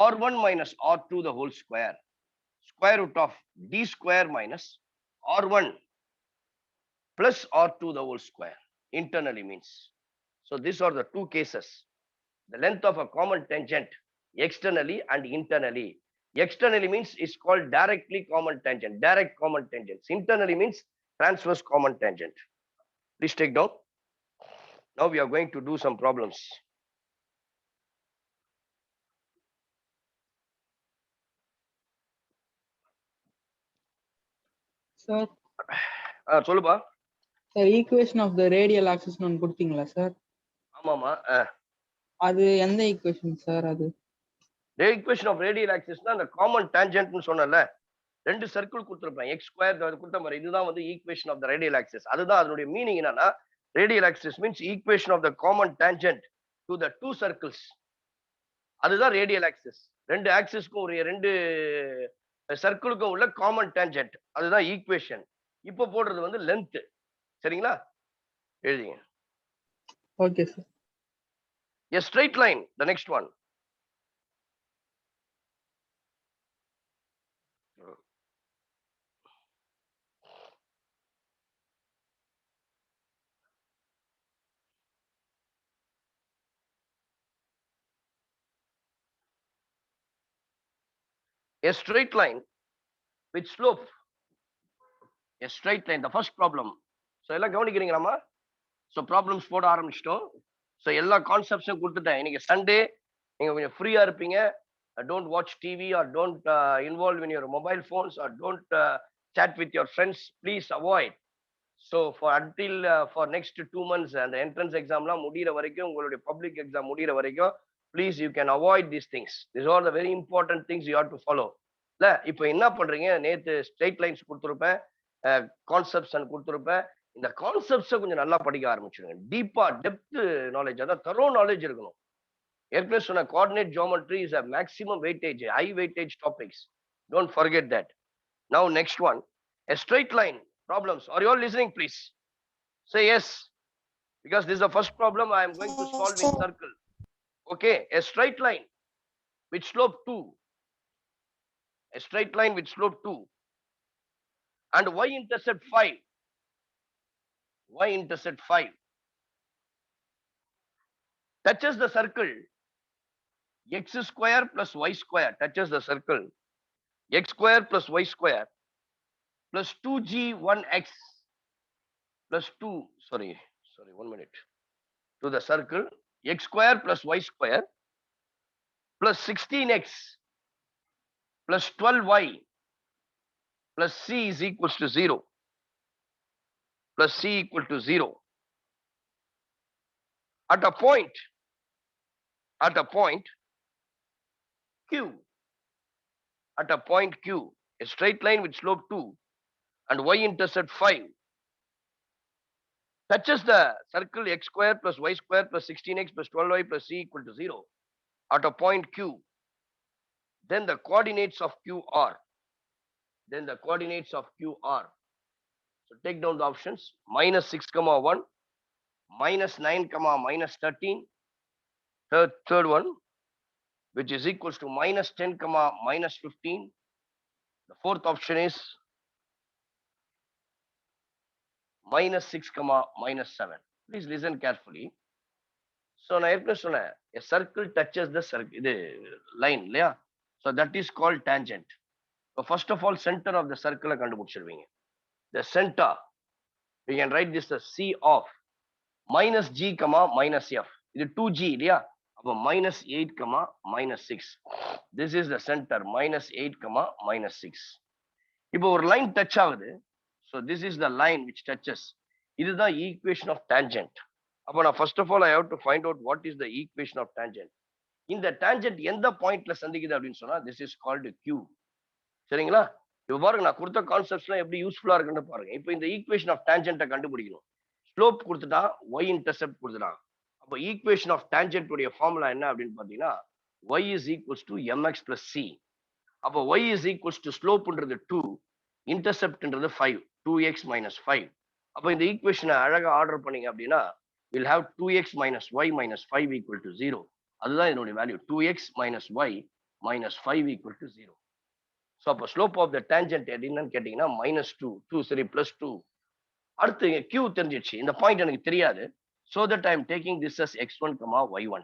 r1 minus r2 the whole square. Square root of d square minus r1 plus r2 the whole square. Internally means. So these are the two cases. The length of a common tangent externally and internally. Externally means it's called directly common tangent, direct common tangents. Internally means transverse common tangent. Please take down. Now we are going to do some problems. Sir, சொல்லுப்பா. sir, equation of the radial axis ஒன்னு கொடுத்தீங்களா sir? ஆமாமா. அது எந்த equation sir அது? The equation of radial axis னா அந்த common tangent னு சொன்னல. ரெண்டு சர்க்கிள் கொடுத்திருப்பேன். x ஸ்கொயர் கொடுத்த மாதிரி இதுதான் வந்து equation of the radial axis. அதுதான் அதனுடைய மீனிங் என்னன்னா radial axis means equation of the common tangent to the two circles. அதுதான் radial axis. ரெண்டு ஆக்சிஸ்க்கும் ஒரு ரெண்டு சர்க்கிளுக்கும் உள்ள காமன் டேஞ்சன்ட் அதுதான் ஈக்குவேஷன். இப்போ போடுறது வந்து லென்த். சரிங்களா? எழுதிங்க. Okay sir. A straight line, the next one. A straight line with slope. A straight line, the first problem. So எல்லாம் கவனிக்கிறீங்களாமா? So problems போட ஆரம்பிச்சிட்டோம். So எல்லா கான்செப்ட்ஸும் கொடுத்துட்டேன். இன்னைக்கு சண்டே நீங்க கொஞ்சம் ஃப்ரீயா இருப்பீங்க. Don't watch TV or don't involve in your mobile phones or don't chat with your friends. Please avoid. So for next 2 months and the entrance examலாம் முடியிற வரைக்கும் உங்களுடைய public exam முடியிற வரைக்கும் please you can avoid these things. These are the very important things you have to follow. இல்ல இப்போ என்ன பண்றீங்க? நேத்து ஸ்ட்ரெயிட் லைன்ஸ் கொடுத்துருப்பேன், கான்செப்ட்ஸ் கொடுத்துருப்பேன். இந்த கான்செப்ட்ஸை கொஞ்சம் நல்லா படிக்க ஆரம்பிச்சிருங்க. டீப்பா டெப்த் நாலேஜ், அதான் தரோ நாலேஜ் இருக்கணும். ஏற்கனவே சொன்ன coordinate geometry is a maximum weightage, high weightage topics. Don't forget that. Now next one, a straight line problems. Are you all listening, please? Say yes, because this is the first problem I am going to solve in circle. Okay, a straight line with slope 2. A straight line with slope 2 and y-intercept 5. Y-intercept 5 touches the circle. X square plus y square touches the circle. X square plus y square plus 2g1x plus 2, sorry, 1 minute, to the circle. X square plus y square plus 16x plus 12y plus c is equals to 0. Plus c equal to 0. At a point Q, at a point Q, a straight line with slope 2 and y-intercept 5 touches the circle x square plus y square plus 16x plus 12y plus c equal to 0 at a point Q. Then the coordinates of Q are. So take down the options. Minus 6, 1, minus 9, minus 13. Third one, which is equals to minus 10, minus 15. The fourth option is minus 6, minus 7. Please listen carefully. So now a circle touches the line. So that is called tangent. So first of all, center of the circle கண்டுபிடிச்சிருவீங்க. The center, we can write this as C of minus G, minus F. இது 2G இல்லையா? அப்போ minus 8, minus 6. This is the center, minus 8, minus 6. இப்போ ஒரு line touch ஆகுது. So this is the line which touches. இதுதான் equation of tangent. அப்போ நான் first of all I have to find out what is the equation of tangent. இந்த tangent எந்த பாயிண்ட்ல சந்திக்குது அப்படின்னு சொன்னா this is called Q. சரிங்களா? இப்போ பாருங்க, நான் கொடுத்த கான்செப்ட்ஸ்லாம் எப்படி யூஸ்ஃபுல்லா இருக்குன்னு பாருங்க. இப்போ இந்த ஈக்குவேஷன் ஆஃப் டான்ஜென்ட்டை கண்டுபிடிக்கணும். ஸ்லோப் கொடுத்துட்டா, y இன்டர்செப்ட் கொடுத்துட்டா. அப்போ ஈக்குவேஷன் ஆஃப் டான்ஜென்ட் உடைய ஃபார்முலா என்ன அப்படின்னு பாத்தீங்கன்னா y is equals to mx plus c. அப்போ y is equals to ஸ்லோப்ன்றது 2, இன்டர்செப்ட்ன்றது 5, 2x minus 5. அப்போ இந்த ஈக்குவேஷனை அழகா ஆர்டர் பண்ணீங்க அப்படின்னா we'll have 2x minus y minus 5 equal to 0. அதுதான் இதனுடைய value, 2x minus y minus 5 equal to 0. So அப்போ ஸ்லோப் ஆஃப் த டேஞ்சன்ட் என்னன்னு கேட்டீங்கன்னா -2, 2 சரி +2. அடுத்து q தெரிஞ்சிடுச்சு, இந்த பாயிண்ட் எனக்கு தெரியாது. So that I am taking this as x1, y1.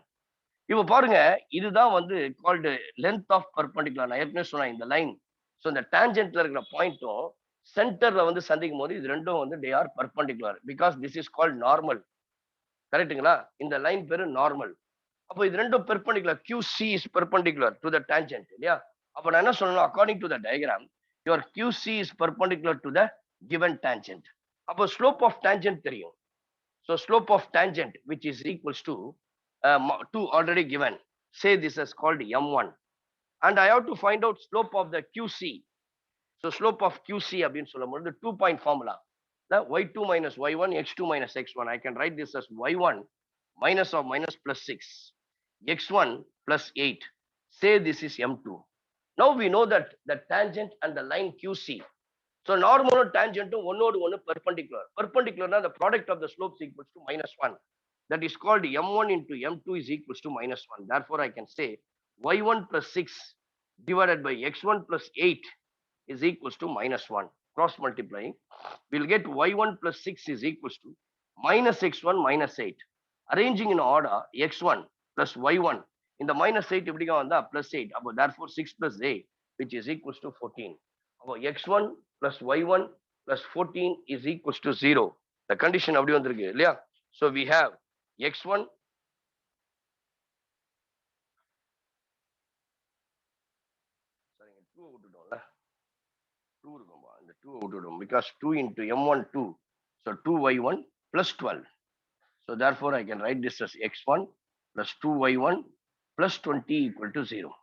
இப்போ பாருங்க, இதுதான் வந்து கால்டு லென்த் ஆஃப் பர்பண்டிகுலர். நான் ஏற்கனவே சொன்னேன் இந்த லைன். ஸோ இந்த டேஞ்சன்ட்ல இருக்கிற பாயிண்ட்டும் சென்டர்ல வந்து சந்திக்கும் போது இது ரெண்டும் வந்து they are perpendicular because this is called normal. கரெக்ட்டுங்களா? இந்த லைன் பேரு நார்மல். அப்போ இது ரெண்டும் perpendicular. QC is perpendicular to the tangent இல்லையா? அப்போ நான் என்ன சொல்லணும், according to the diagram your QC is perpendicular to the given tangent. அப்போ ஸ்லோப் ஆஃப் டேஞ்சன்ட் தெரியும். ஸோ slope of tangent which is equals to 2 already given. Say this is called m1 and I have to find out slope of the QC. So slope of QC அப்படின்னு சொல்லும்போது 2 point formula, y2 minus y1 x2 minus x1. I can write this as y1 minus of minus plus 6 x1 plus 8. Say this is m2. Now we know that the tangent and the line QC. So normal tangent ஒன்னோடு ஒன்னு perpendicular. Perpendicular the product of the slopes equals to -1. That is called m1 into m2 is equals to -1. Therefore, I can say y1 plus 6 divided by x1 plus 8 is equals to -1. Cross multiplying, we'll get y1 plus 6 is equals to minus x1 minus 8. Arranging in order, x1 plus y1 in the -8 இப்படிங்க வந்தா +8. அப்போ therefore 6 plus 8 which is equals to 14. அப்போ x1 plus y1 plus 14 is equals to 0. The condition அப்படி வந்திருக்கு இல்லையா? So we have x1 சரிங்க 2 விட்டுட்டோம்ல, 2 இருக்கும்பா, இந்த 2 விட்டுடும் because 2 into m1 2, so 2y1 plus 12. So therefore I can write this as x1 plus 2y1 plus 20 equal to 0.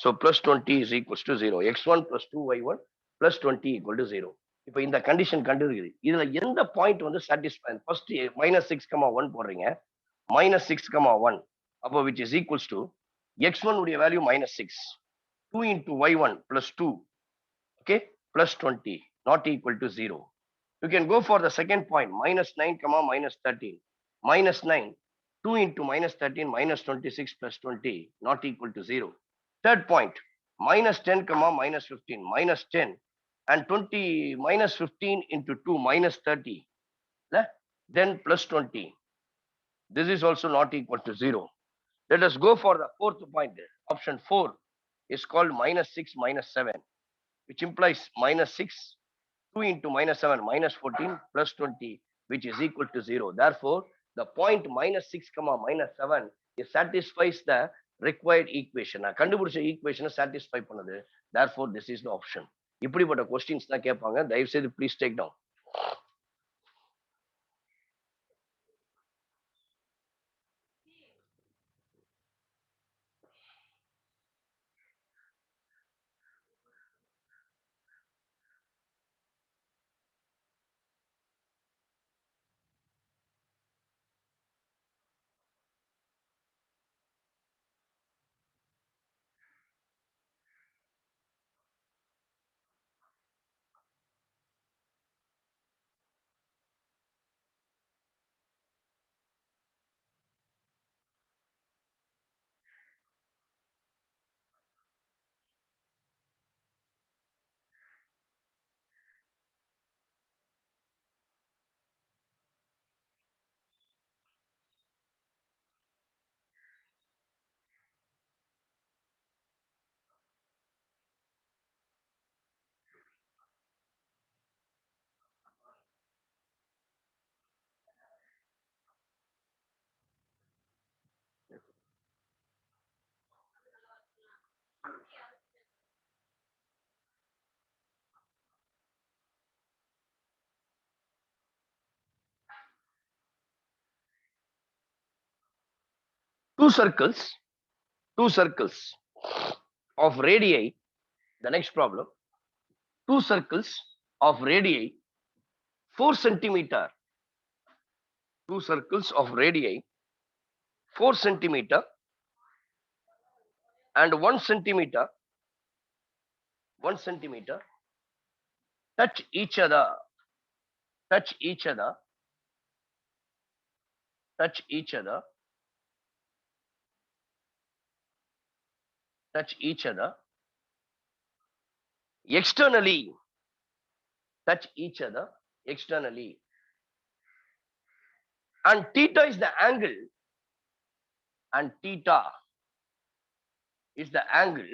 So plus 20 is equals to 0. x1 plus 2y1 plus 20 equal to 0. இப்போ இந்த condition கண்டுருக்குது. இதுல எந்த point வந்து satisfy? First -6, 1 போடுறீங்க, -6, 1. அப்போ which is equals to x1 உடைய value -6, 2 into y1 plus 2, okay, plus 20 not equal to 0. You can go for the second point, -9, -13, -9, 2 into -13 -26 plus 20 not equal to 0. Third point, -10, -15, -10 and 20, -15 into 2 -30, then plus 20. This is also not equal to 0. Let us go for the fourth point. Option 4 is called -6, -7, which implies -6, 2 into -7, -14 plus 20, which is equal to 0. Therefore, the point -6, -7 it satisfies the required equation. கண்டுபிடிச்ச ஈக்குவேஷனை satisfy பண்ணுது. Therefore, this is the option. இப்படிப்பட்ட questions தான் கேட்பாங்க. தயவு செய்து please take down. Two circles of radii. The next problem, two circles of radii 4 centimeter. Two circles of radii 4 centimeter and 1 centimeter touch each other touch each other touch each other touch each other externally touch each other externally, and theta is the angle and theta is the angle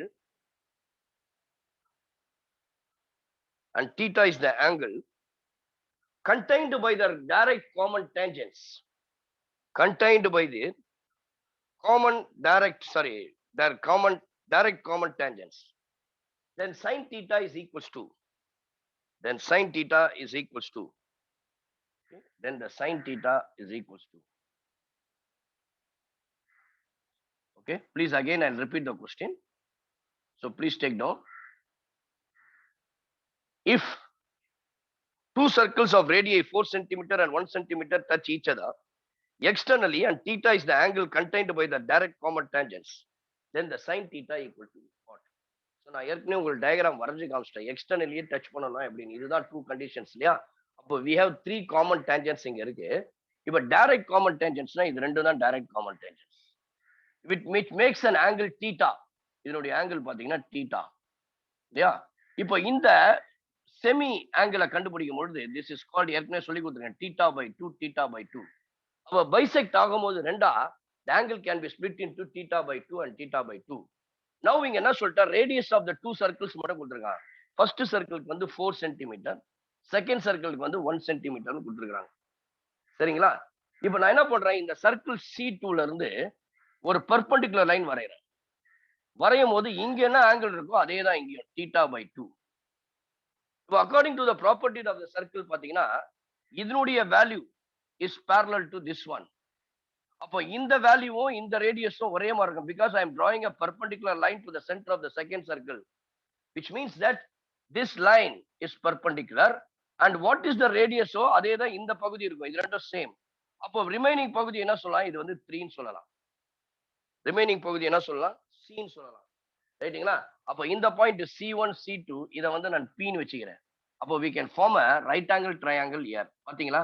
and theta is the angle contained by the direct common tangents, contained by the common direct sorry their common direct common tangents. Then sin theta is equals to then sin theta is equals to okay? Then the sin theta is equals to okay. Please again I'll repeat the question, so please take down. If two circles of radii 4 centimeter and 1 centimeter touch each other externally and theta is the angle contained by the direct common tangents, then the sin theta equal to what? So நான் ஏற்கனவே உங்களுக்கு diagram வரைஞ்சு காமிச்சிட்டேன். எக்ஸ்டர்னலியே touch பண்ணணும் அப்படின்னு. இதுதான் two conditions இல்லையா? அப்போ we have 3 common tangents இங்க இருக்கு. இப்போ டைரக்ட் காமன் டேஞ்சன்ஸ்னா இது ரெண்டு தான் direct common tangents. which makes an angle theta. இதனுடைய ஆங்கிள் பாத்தீங்கன்னா theta இல்லையா? இப்போ இந்த செமி ஆங்கிளை கண்டுபிடிக்கும் பொழுது this is called ஏற்கனவே சொல்லி கொடுத்துருக்கேன் theta by 2 theta by 2. அப்போ பைசெக்ட் ஆகும்போது ரெண்டா the angle can be split into theta by 2 and theta by 2. Now இங்க என்ன சொல்லிட்டா ரேடியஸ் ஆஃப் த 2 சர்க்கிள்ஸ் மட்டும் கொடுத்துருக்காங்க. ஃபர்ஸ்ட் சர்க்கிளுக்கு வந்து 4 சென்டிமீட்டர், செகண்ட் சர்க்கிளுக்கு வந்து 1 சென்டிமீட்டர்னு கொடுத்துருக்காங்க. சரிங்களா? இப்போ நான் என்ன பண்றேன், இந்த சர்க்கிள் C2ல இருந்து ஒரு பெர்பெண்டிகுலர் லைன் வரைகிறேன். வரையும் போது இங்க என்ன ஆங்கிள் இருக்கோ அதே தான் இங்கேயும் theta by 2. இப்போ according to the property of the circle பாத்தீங்கன்னா இதனுடைய value is parallel to this one. அப்போ இந்த வேல்யூவும் இந்த ரேடியஸும் ஒரே மாதிரி இருக்கும். Because I am drawing a perpendicular line to the centre of the second circle, which means that this line is perpendicular and what is the radiusோ அதே தான் இந்த பகுதி இருக்கும். இது ரெண்டும் சேம். அப்போ ரிமைனிங் பகுதி என்ன சொல்லலாம், இது வந்து 3 ன்னு சொல்லலாம். ரிமைனிங் பகுதி என்ன சொல்லலாம், C ன்னு சொல்லலாம். ரைட்டுங்களா? அப்போ இந்த பாயிண்ட் C1 C2 இதை வந்து நான் P ன்னு வச்சுக்கிறேன். அப்போ we can form a right angle triangle here. பாத்தீங்களா?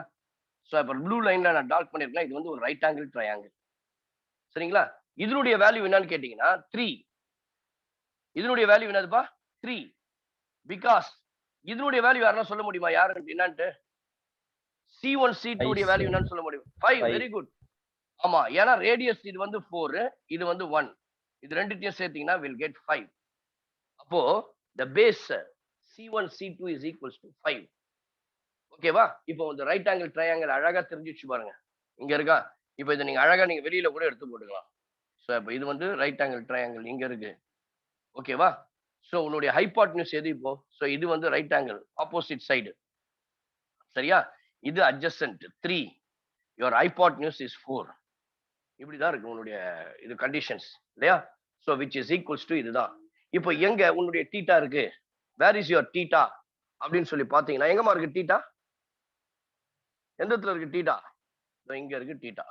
ஸோ இப்போ ப்ளூ லைன்ல நான் டார்க் பண்ணிருக்கேன். இது வந்து ஒரு ரைட் ஆங்கிள் ட்ரையாங்கிள். சரிங்களா? இதனுடைய வேல்யூ என்னன்னு கேட்டீங்கன்னா 3. இதனுடைய வேல்யூ என்னதுப்பா 3. பிகாஸ் இதனுடைய வேல்யூ யாருன்னா சொல்ல முடியுமா, யாரு என்னன்ட்டு? C1 C2 உடைய வேல்யூ என்னன்னு சொல்ல முடியும்? 5. Very good. ஆமா, ஏன்னா ரேடியஸ் இது வந்து 4, இது வந்து 1. இது ரெண்டுத்தையும் சேர்த்தீங்கன்னா will get 5. அப்போ the base C1 C2 is equals to 5. ஓகேவா? இப்போ இந்த ரைட் ஆங்கிள் ட்ரையாங்கிள் அழகா தெரிஞ்சிச்சு பாருங்க. இங்க இருக்கா? இப்போ இதை நீங்க அழகா நீங்க வெளியில கூட எடுத்து போட்டுக்கலாம். ஸோ இப்போ இது வந்து ரைட் ஆங்கிள் ட்ரையாங்கிள் இங்க இருக்கு. ஓகேவா? ஸோ உன்னுடைய ஹைபாட்னியூஸ் எது இப்போ? ஸோ இது வந்து ரைட் ஆங்கிள் ஆப்போசிட் சைடு. சரியா? இது அட்ஜசன்ட் 3. Your hypotenuse is 4. இப்படிதான் இருக்கு உன்னுடைய இது கண்டிஷன்ஸ் இல்லையா? So which is equals to இதுதான். இப்போ எங்க உன்னுடைய டீட்டா இருக்கு? வேர் இஸ் யுவர் டீட்டா அப்படின்னு சொல்லி பாத்தீங்கன்னா எங்கம்மா இருக்கு டீட்டா? எந்த இடத்துல இருக்கு டீட்டா? இங்க இருக்கு டீட்டா.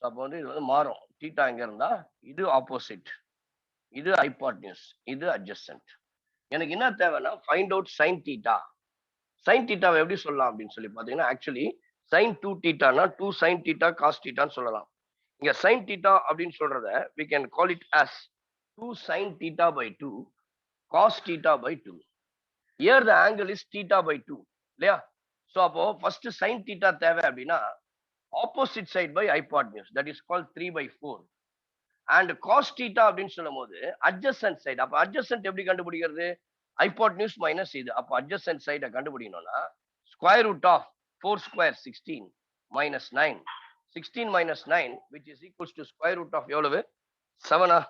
அப்போ வந்து இது வந்து மாறும். டீட்டா எங்க இருந்தா இது ஆப்போசிட், இது ஹைபாட்னியூஸ், இது அட்ஜசன்ட். எனக்கு என்ன தேவைன்னா find out sine theta. Sine டீட்டாவை எப்படி சொல்லலாம் அப்படின்னு சொல்லி பாத்தீங்கன்னா ஆக்சுவலி சைன் 2 டீட்டானா 2 சைன் டீட்டா காஸ் டீட்டான்னு சொல்லலாம். இங்க சைன் டீட்டா அப்படின்னு சொல்றத we can call it as 2 sin theta by 2 cos theta by 2. Here the angle is theta by 2 இல்லையா? ஸோ அப்போ ஃபர்ஸ்ட் சைன் தீட்டா தேவை அப்படின்னா opposite side by hypotenuse, that is called 3/4. And cos theta அப்படின்னு சொல்லும் போது adjacent side. அப்போ adjacent எப்படி கண்டுபிடிக்கிறது? ஹைபாட்னியூஸ் மைனஸ் இது. அப்போ அட்ஜசன்ட் சைடை கண்டுபிடிக்கணும்னா square root of 4 square 16 minus 9. 16 minus 9 which is equals to square root of எவ்வளவு? 7.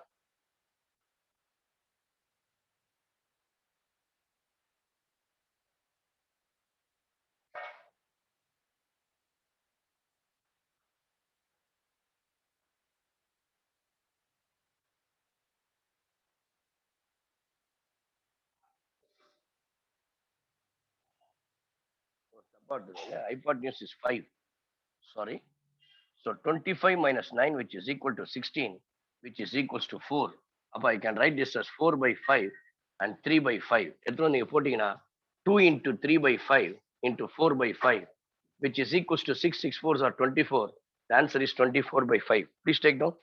Hypotenuse is 5. Sorry. So 25 minus 9 which is equal to 16 which is equals to 4. அப்ப I can write this as 4 by 5 and 3 by 5. எத்தனை நீங்க போட்டீங்கன்னா 2 into 3 by 5 into 4 by 5, which is equals to 6, 6 4s are 24. The answer is 24 by 5. Please take down.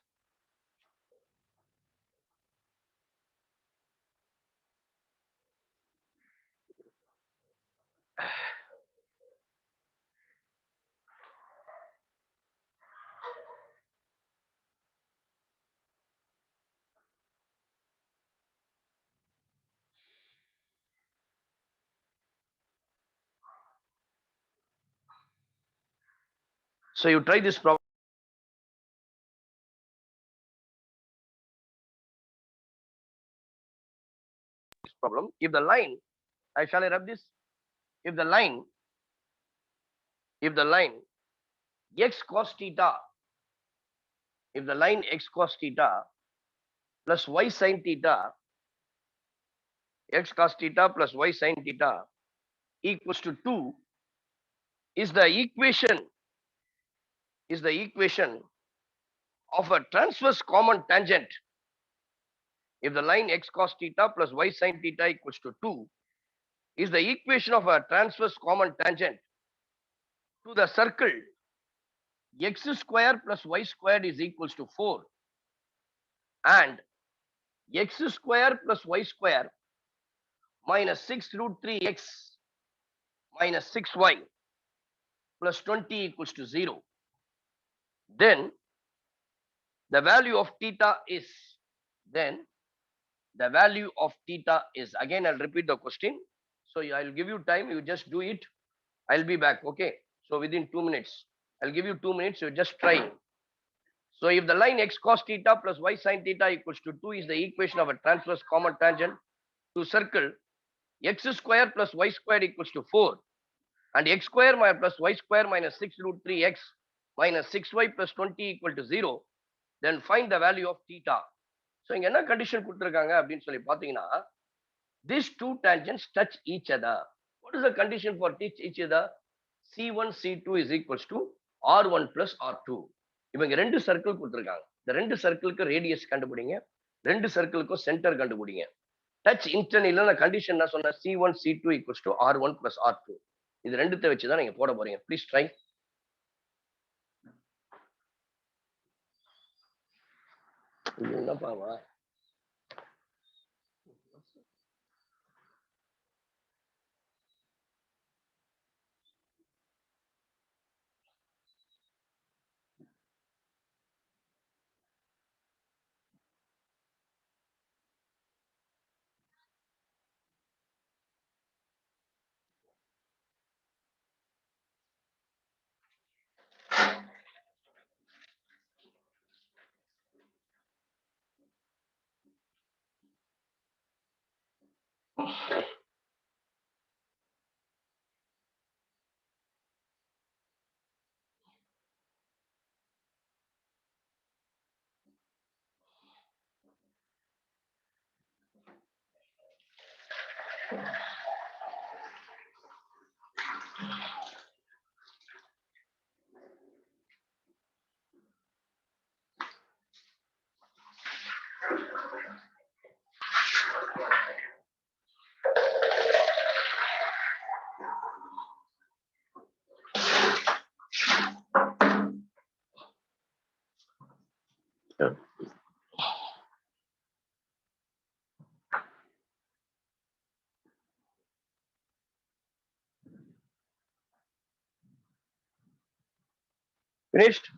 So you try this problem. If the line, shall I rub this? If the line x cos theta, if the line x cos theta plus y sin theta, x cos theta plus y sin theta equals to 2, is the equation of a transverse common tangent. If the line x cos theta plus y sin theta equals to 2, is the equation of a transverse common tangent to the circle x square plus y squared is equals to 4, and x square plus y square minus 6 root 3x minus 6y plus 20 equals to 0. Then the value of theta is, again I'll repeat the question. So I'll give you time, you just do it. I'll be back, okay? So within 2 minutes, I'll give you 2 minutes, you just try. So if the line x cos theta plus y sin theta equals to 2 is the equation of a transverse common tangent to circle x square plus y squared equals to 4, and x square plus y square minus 6 root 3x minus 6y plus 20 equal to 0, then find the value of theta. So இங்க என்ன condition கொடுத்திருக்காங்க அப்படின்னு சொல்லி பாத்தீங்கன்னா, these two tangents touch each other. What is the condition for touch each other? C1 C2 is equals to R1 plus R2. இவங்க ரெண்டு circle கொடுத்திருக்காங்க. இந்த ரெண்டு சர்க்கிளுக்கு ரேடியஸ் கண்டுபிடிங்க, ரெண்டு சர்க்கிளுக்கும் சென்டர் கண்டுபிடிங்க. டச் இன்டர்னல் கண்டிஷன் என்ன சொன்ன, C1 C2 equals to R1 plus R2. இது ரெண்டுத்தை வச்சு தான் நீங்க போட போறீங்க. Please try. என்னப்பாவா finished?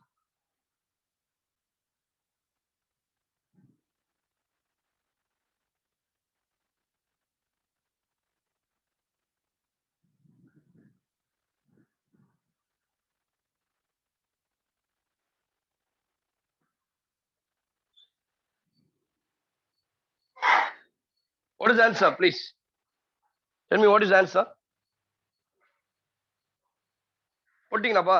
What is the answer, please? Tell me what is the answer? போட்டீங்களாப்பா?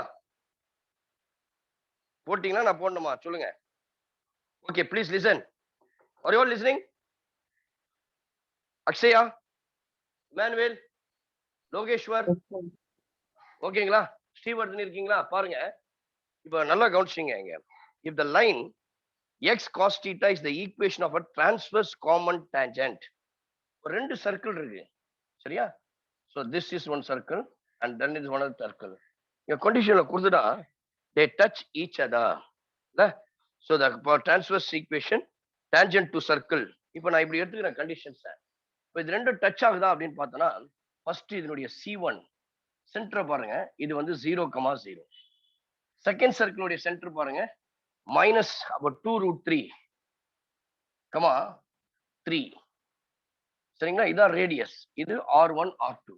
போட்டீங்களா நான் போடணுமா சொல்லுங்க. Okay, please listen. Are you all listening? Akshaya, Manuel, Lokeshwar, ஓகேங்களா? ஸ்ரீவர்தன் இருக்கீங்களா? பாருங்க, இப்ப நல்லா கவனிச்சிங்க. இங்க if the line x cos theta is the equation of a transverse common tangent. ஒரு ரெண்டு சர்க்கிள் இருக்கு சரியா? So this is one circle and then is one other circle. இங்க conditionல கொடுத்துட்டா they touch each other. So the transverse equation tangent to circle. இப்போ நான் இப்படி எடுத்துக்கிறேன் கண்டிஷன்ஸ். இப்போ இது ரெண்டும் டச் ஆகுதா அப்படின்னு பார்த்தோம்னா ஃபர்ஸ்ட் இதனுடைய C1 சென்டர் பாருங்க, இது வந்து 0,0. செகண்ட் சர்க்கிளுடைய சென்டர் பாருங்க மைனஸ் அப்போ 2√3 கமா 3 சரிங்களா? இதான் ரேடியஸ். இது R1 R2.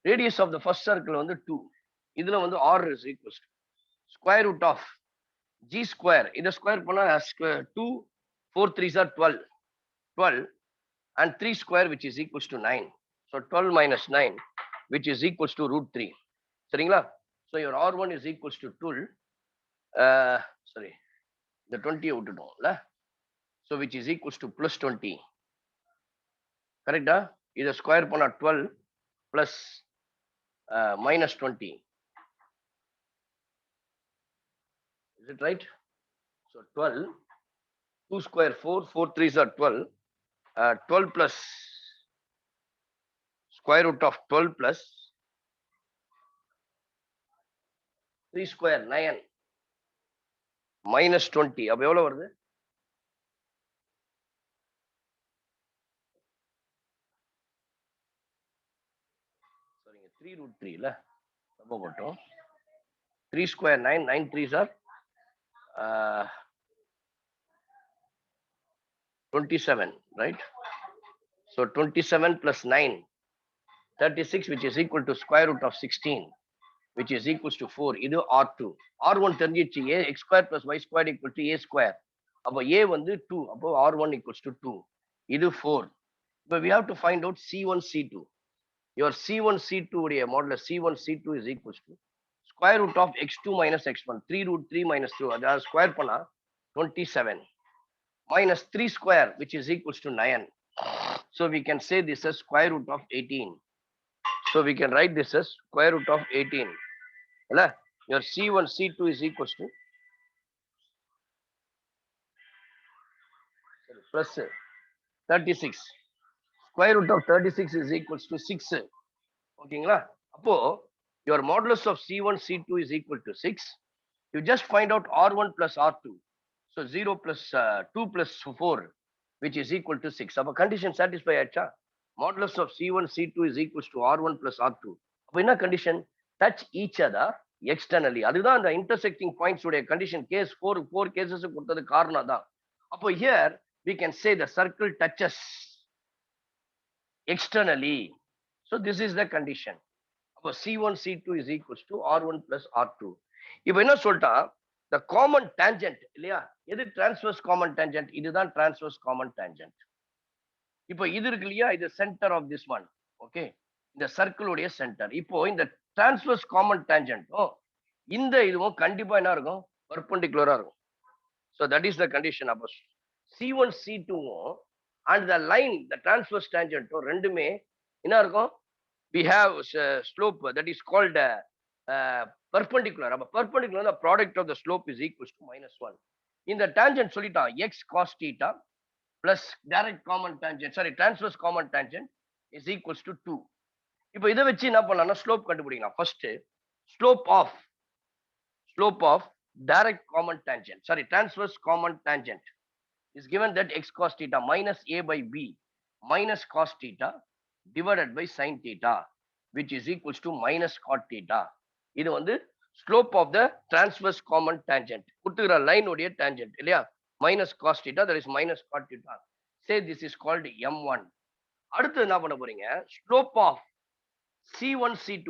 Radius of the first circle வந்து 2. இதுல வந்து R is equals to square root of G square. இதை ஸ்கொயர் பண்ணா 2 4 3s are 12 and 3 square which is equals to 9. So 12 minus 9 which is equals to √3. சரிங்களா? So your R1 is equals to 12. Sorry, the 20 விட்டுட்டோம்ல. So which is equals to plus 20. கரெக்டா? இதை square பண்ணா 12 plus minus 20. Is it right? So 12, 2 square 4, 4 3s are 12. 12 plus square root of 12 plus 3 square 9 minus 20. அப்ப எவ்வளவு வருது? சரிங்க 3√3 இல்ல ரொம்ப போட்டோம். 3 square 9, 9 3s are 27, right? So 27 plus 9, 36, which is equal to square root of 16, which is equals to 4. இது R2. R1 தெரிஞ்சிச்சு, a x square plus y square equal to a square. அப்போ a வந்து 2, அப்போ R1 equals to 2. இது 4. But we have to find out C1 C2. Your C1 C2 உடைய modulus C1 C2 is equals to square root of x2 minus x1. 3√3 minus 2. அதாவது square பண்ணா 27 minus 3 square which is equals to 9. So we can say this as square root of 18. So we can write this as square root of 18. Your C1 C2 is equals to plus 36. Square root of 36 is equals to 6. ஓகேங்களா? அப்போ your modulus of C1 C2 is equal to 6. You just find out R1 plus R2. So 0 plus 2 plus 4 which is equal to 6. அப்போ condition satisfy ஆச்சா? Modulus of C1 C2 is equals to R1 plus R2. அப்போ என்ன condition? Touch each other externally. அதுதான் அந்த intersecting points உடைய condition. Case 4 cases கொடுத்தது காரணம் தான். அப்போ here we can say the circle touches externally. So this is the condition. அப்போ C1 C2 is equals to R1 plus R2. இப்போ என்ன சொல்லிட்டா the common tangent இல்லையா? எது transverse common tangent? இதுதான் transverse common tangent. இப்போ இது இருக்கு இல்லையா? இது center of this one. Okay, இந்த சர்க்கிள் உடைய சென்டர். இப்போ இந்த transverse common tangent இந்த இதுவும் கண்டிப்பா என்ன இருக்கும்? பெர்பெண்டிகுலரா இருக்கும். So that is the condition. அப்போ C1 C2 and the line the transverse tangent ரெண்டுமே என்ன இருக்கும்? We have slope that is called perpendicular. அப்ப perpendicular the product of the slope is equals to -1. இந்த tangent சொல்லிட்டான் x cos theta plus direct common tangent, sorry, transverse common tangent is equals to 2. இப்போ இதை வச்சு என்ன பண்ணலாம்னா slope கண்டுபிடிக்கலாம். First slope of direct common tangent, sorry, transverse common tangent is given that x cos theta minus a by b minus cos theta divided by sin theta which is equals to minus cot theta. இது வந்து slope of the transverse common tangent. கொடுத்துக்கிற line உடைய tangent இல்லையா? minus cos theta, that is minus cot theta. Say this is called M1. அடுத்து என்ன பண்ண போறீங்க? slope of C1 C2.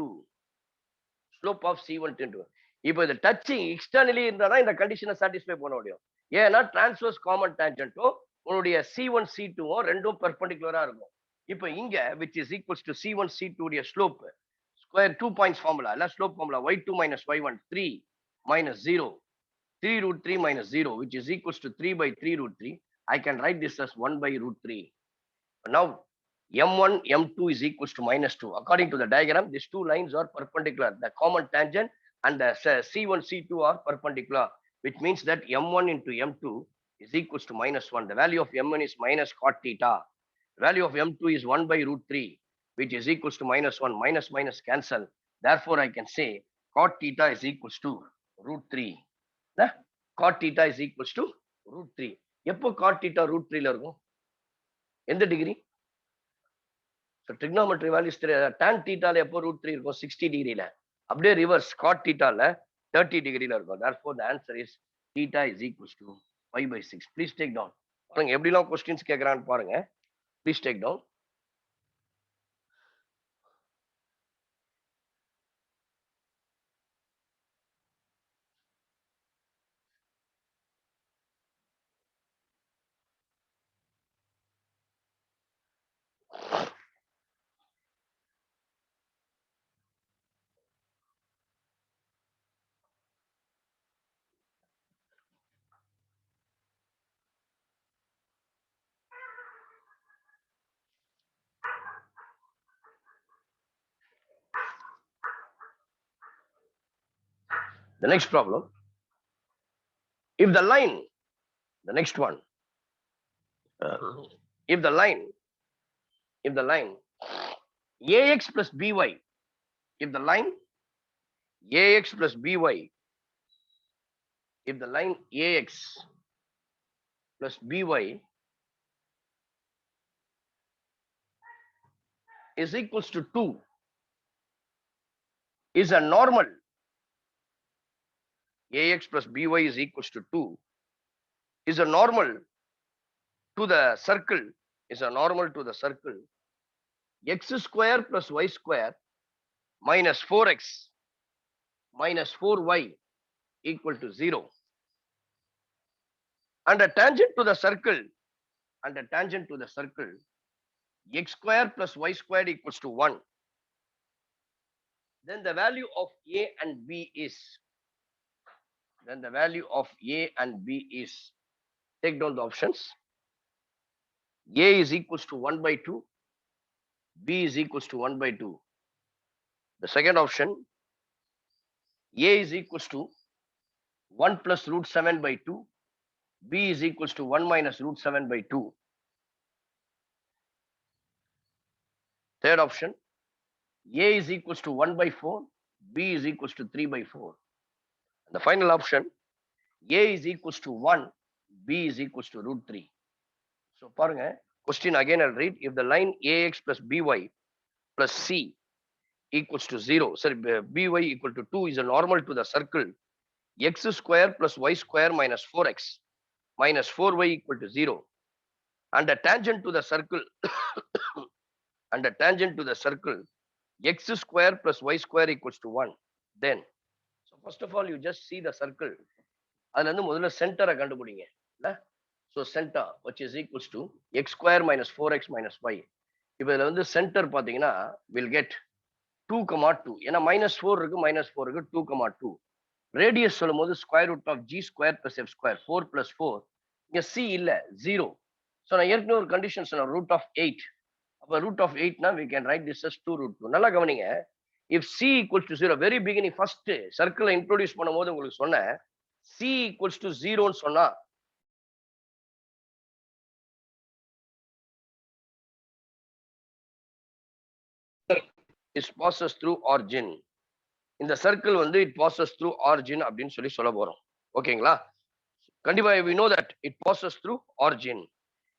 slope of C1 C2. இப்போ இந்த டச்சிங் எக்ஸ்டர்னலி இருந்தா தான் இந்த கண்டிஷனை சாட்டிஸ்ஃபை பண்ண முடியும். ஏன்னா டிரான்ஸ்வர்ஸ் காமன் டேஞ்சன்ட்டும் உங்களுடைய C1 C2 ரெண்டும் பெர்பெண்டிகுலரா இருக்கும். இப்போ இங்க which is equals to C1 C2 உடைய ஸ்லோப் ஸ்கொயர் 2 பாயிண்ட்ஸ் ஃபார்முலா இல்ல slope formula y2 minus y1 3 minus 0 3√3 minus 0 which is equals to 3 by 3√3. I can write this as 1 by √3. Now M1 M2 is equals to -2. According to the diagram, these two lines are perpendicular. The common tangent and the C1 C2 are perpendicular, which means that M1 into M2 is equals to minus 1. The value of m1 is minus cot theta. The value of m2 is 1 by root 3, which is equals to minus 1. Minus minus cancel. Therefore, I can say cot theta is equals to root 3. The cot theta is equals to root 3. எப்போ cot theta root 3ல இருக்கும்? எந்த degree? So trigonometry values tan theta ல எப்போ root 3 இருக்கும்? 60 டிகிரில. அப்படியே reverse cot theta ல 30 டிகிரில இருக்கும். Therefore, the answer is theta is equals to 5 by 6. Please take down. பாருங்க எப்படிலாம் questions கேட்கறான்னு பாருங்க. Please take down. The next problem. If the line, the next one, if the line ax plus by, if the line ax plus by, if the line ax plus by is equals to 2, is a normal, ax plus by is equals to 2, is a normal to the circle, is a normal to the circle, x square plus y square minus 4x minus 4y equal to 0. And a tangent to the circle, and a tangent to the circle, x square plus y squared equals to 1. Then the value of a and b is, then the value of a and b is, take down the options. A is equals to 1 by 2, b is equals to 1 by 2. The second option, a is equals to 1 plus root 7 by 2, b is equals to 1 minus root 7 by 2. Third option, a is equals to 1 by 4, b is equals to 3 by 4. And the final option, a is equals to 1, b is equals to root 3. So, paranga, question again I'll read. If the line ax plus by plus c equals to 0, sorry, by equal to 2 is a normal to the circle, x square plus y square minus 4x minus 4y equal to 0, and a tangent to the circle, and a tangent to the circle, x square plus y square equals to 1, then, so first of all, you just see the circle. அதுல இருந்து முதல்ல சென்டரை கண்டுபிடிங்க. So center, which is equals to x square minus 4x minus y. இப்போ இதுல வந்து centre பாத்தீங்கன்னா will get 2, 2. ஏன்னா -4 இருக்கு, -4 இருக்கு, 2, 2. ரேடியஸ் சொல்லும் போது square root of g square plus f square 4 plus 4. இங்க c இல்ல 0. ஸோ நான் ஏற்கனவே ஒரு கண்டிஷன் சொன்னேன், ரூட் ஆஃப் 8. அப்ப ரூட் ஆஃப் 8னா we can write this as 2 root 2. நல்லா கவனிங்க. if c equals to 0, very beginning first சர்க்கிளை இன்ட்ரோடியூஸ் பண்ணும்போது உங்களுக்கு சொன்னேன், c equals to 0ன்னு சொன்னா is passes through origin. இந்த சர்க்கிள் வந்து it passes through origin அப்படின்னு சொல்லி சொல்ல போறோம். ஓகேங்களா? கண்டிப்பா we know that it passes through origin.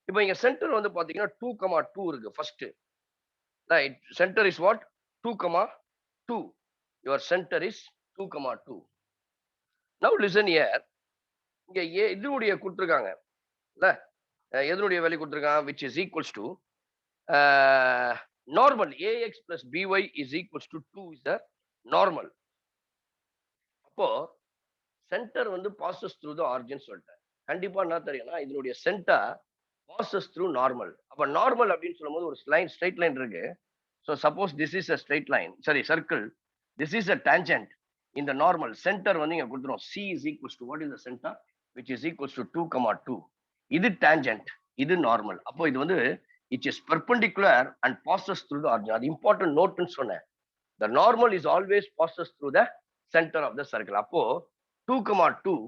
இப்போ இங்க சென்டர் வந்து பாத்தீங்கன்னா 2, 2 இருக்கு first. Right, centre is what? 2, 2. your center is 2, 2. now listen here. இங்க இதனுடைய கொடுத்திருக்காங்க இல்ல, எதனுடைய வேல்யூ கொடுத்திருக்காங்க, which is equals to normal ax plus by is equals to 2 is the normal. அப்போ சென்டர் வந்து passes through the origin சொல்லிட்டேன். கண்டிப்பா என்ன தெரியும்னா இதனுடைய சென்டர் passes through normal. அப்ப நார்மல் அப்படின்னு சொல்லும்போது ஒரு லைன், ஸ்ட்ரைட் லைன் இருக்கு. so suppose this is a straight line, sorry circle, this is a tangent. in the normal center வந்து இங்க கொடுத்துறோம், c is equals to what is the center, which is equals to 2, 2. இது tangent, இது normal. அப்போ இது வந்து it is perpendicular and passes through the origin. அது important note ன்னு சொன்னேன். the normal is always passes through the center of the circle. அப்போ 2, 2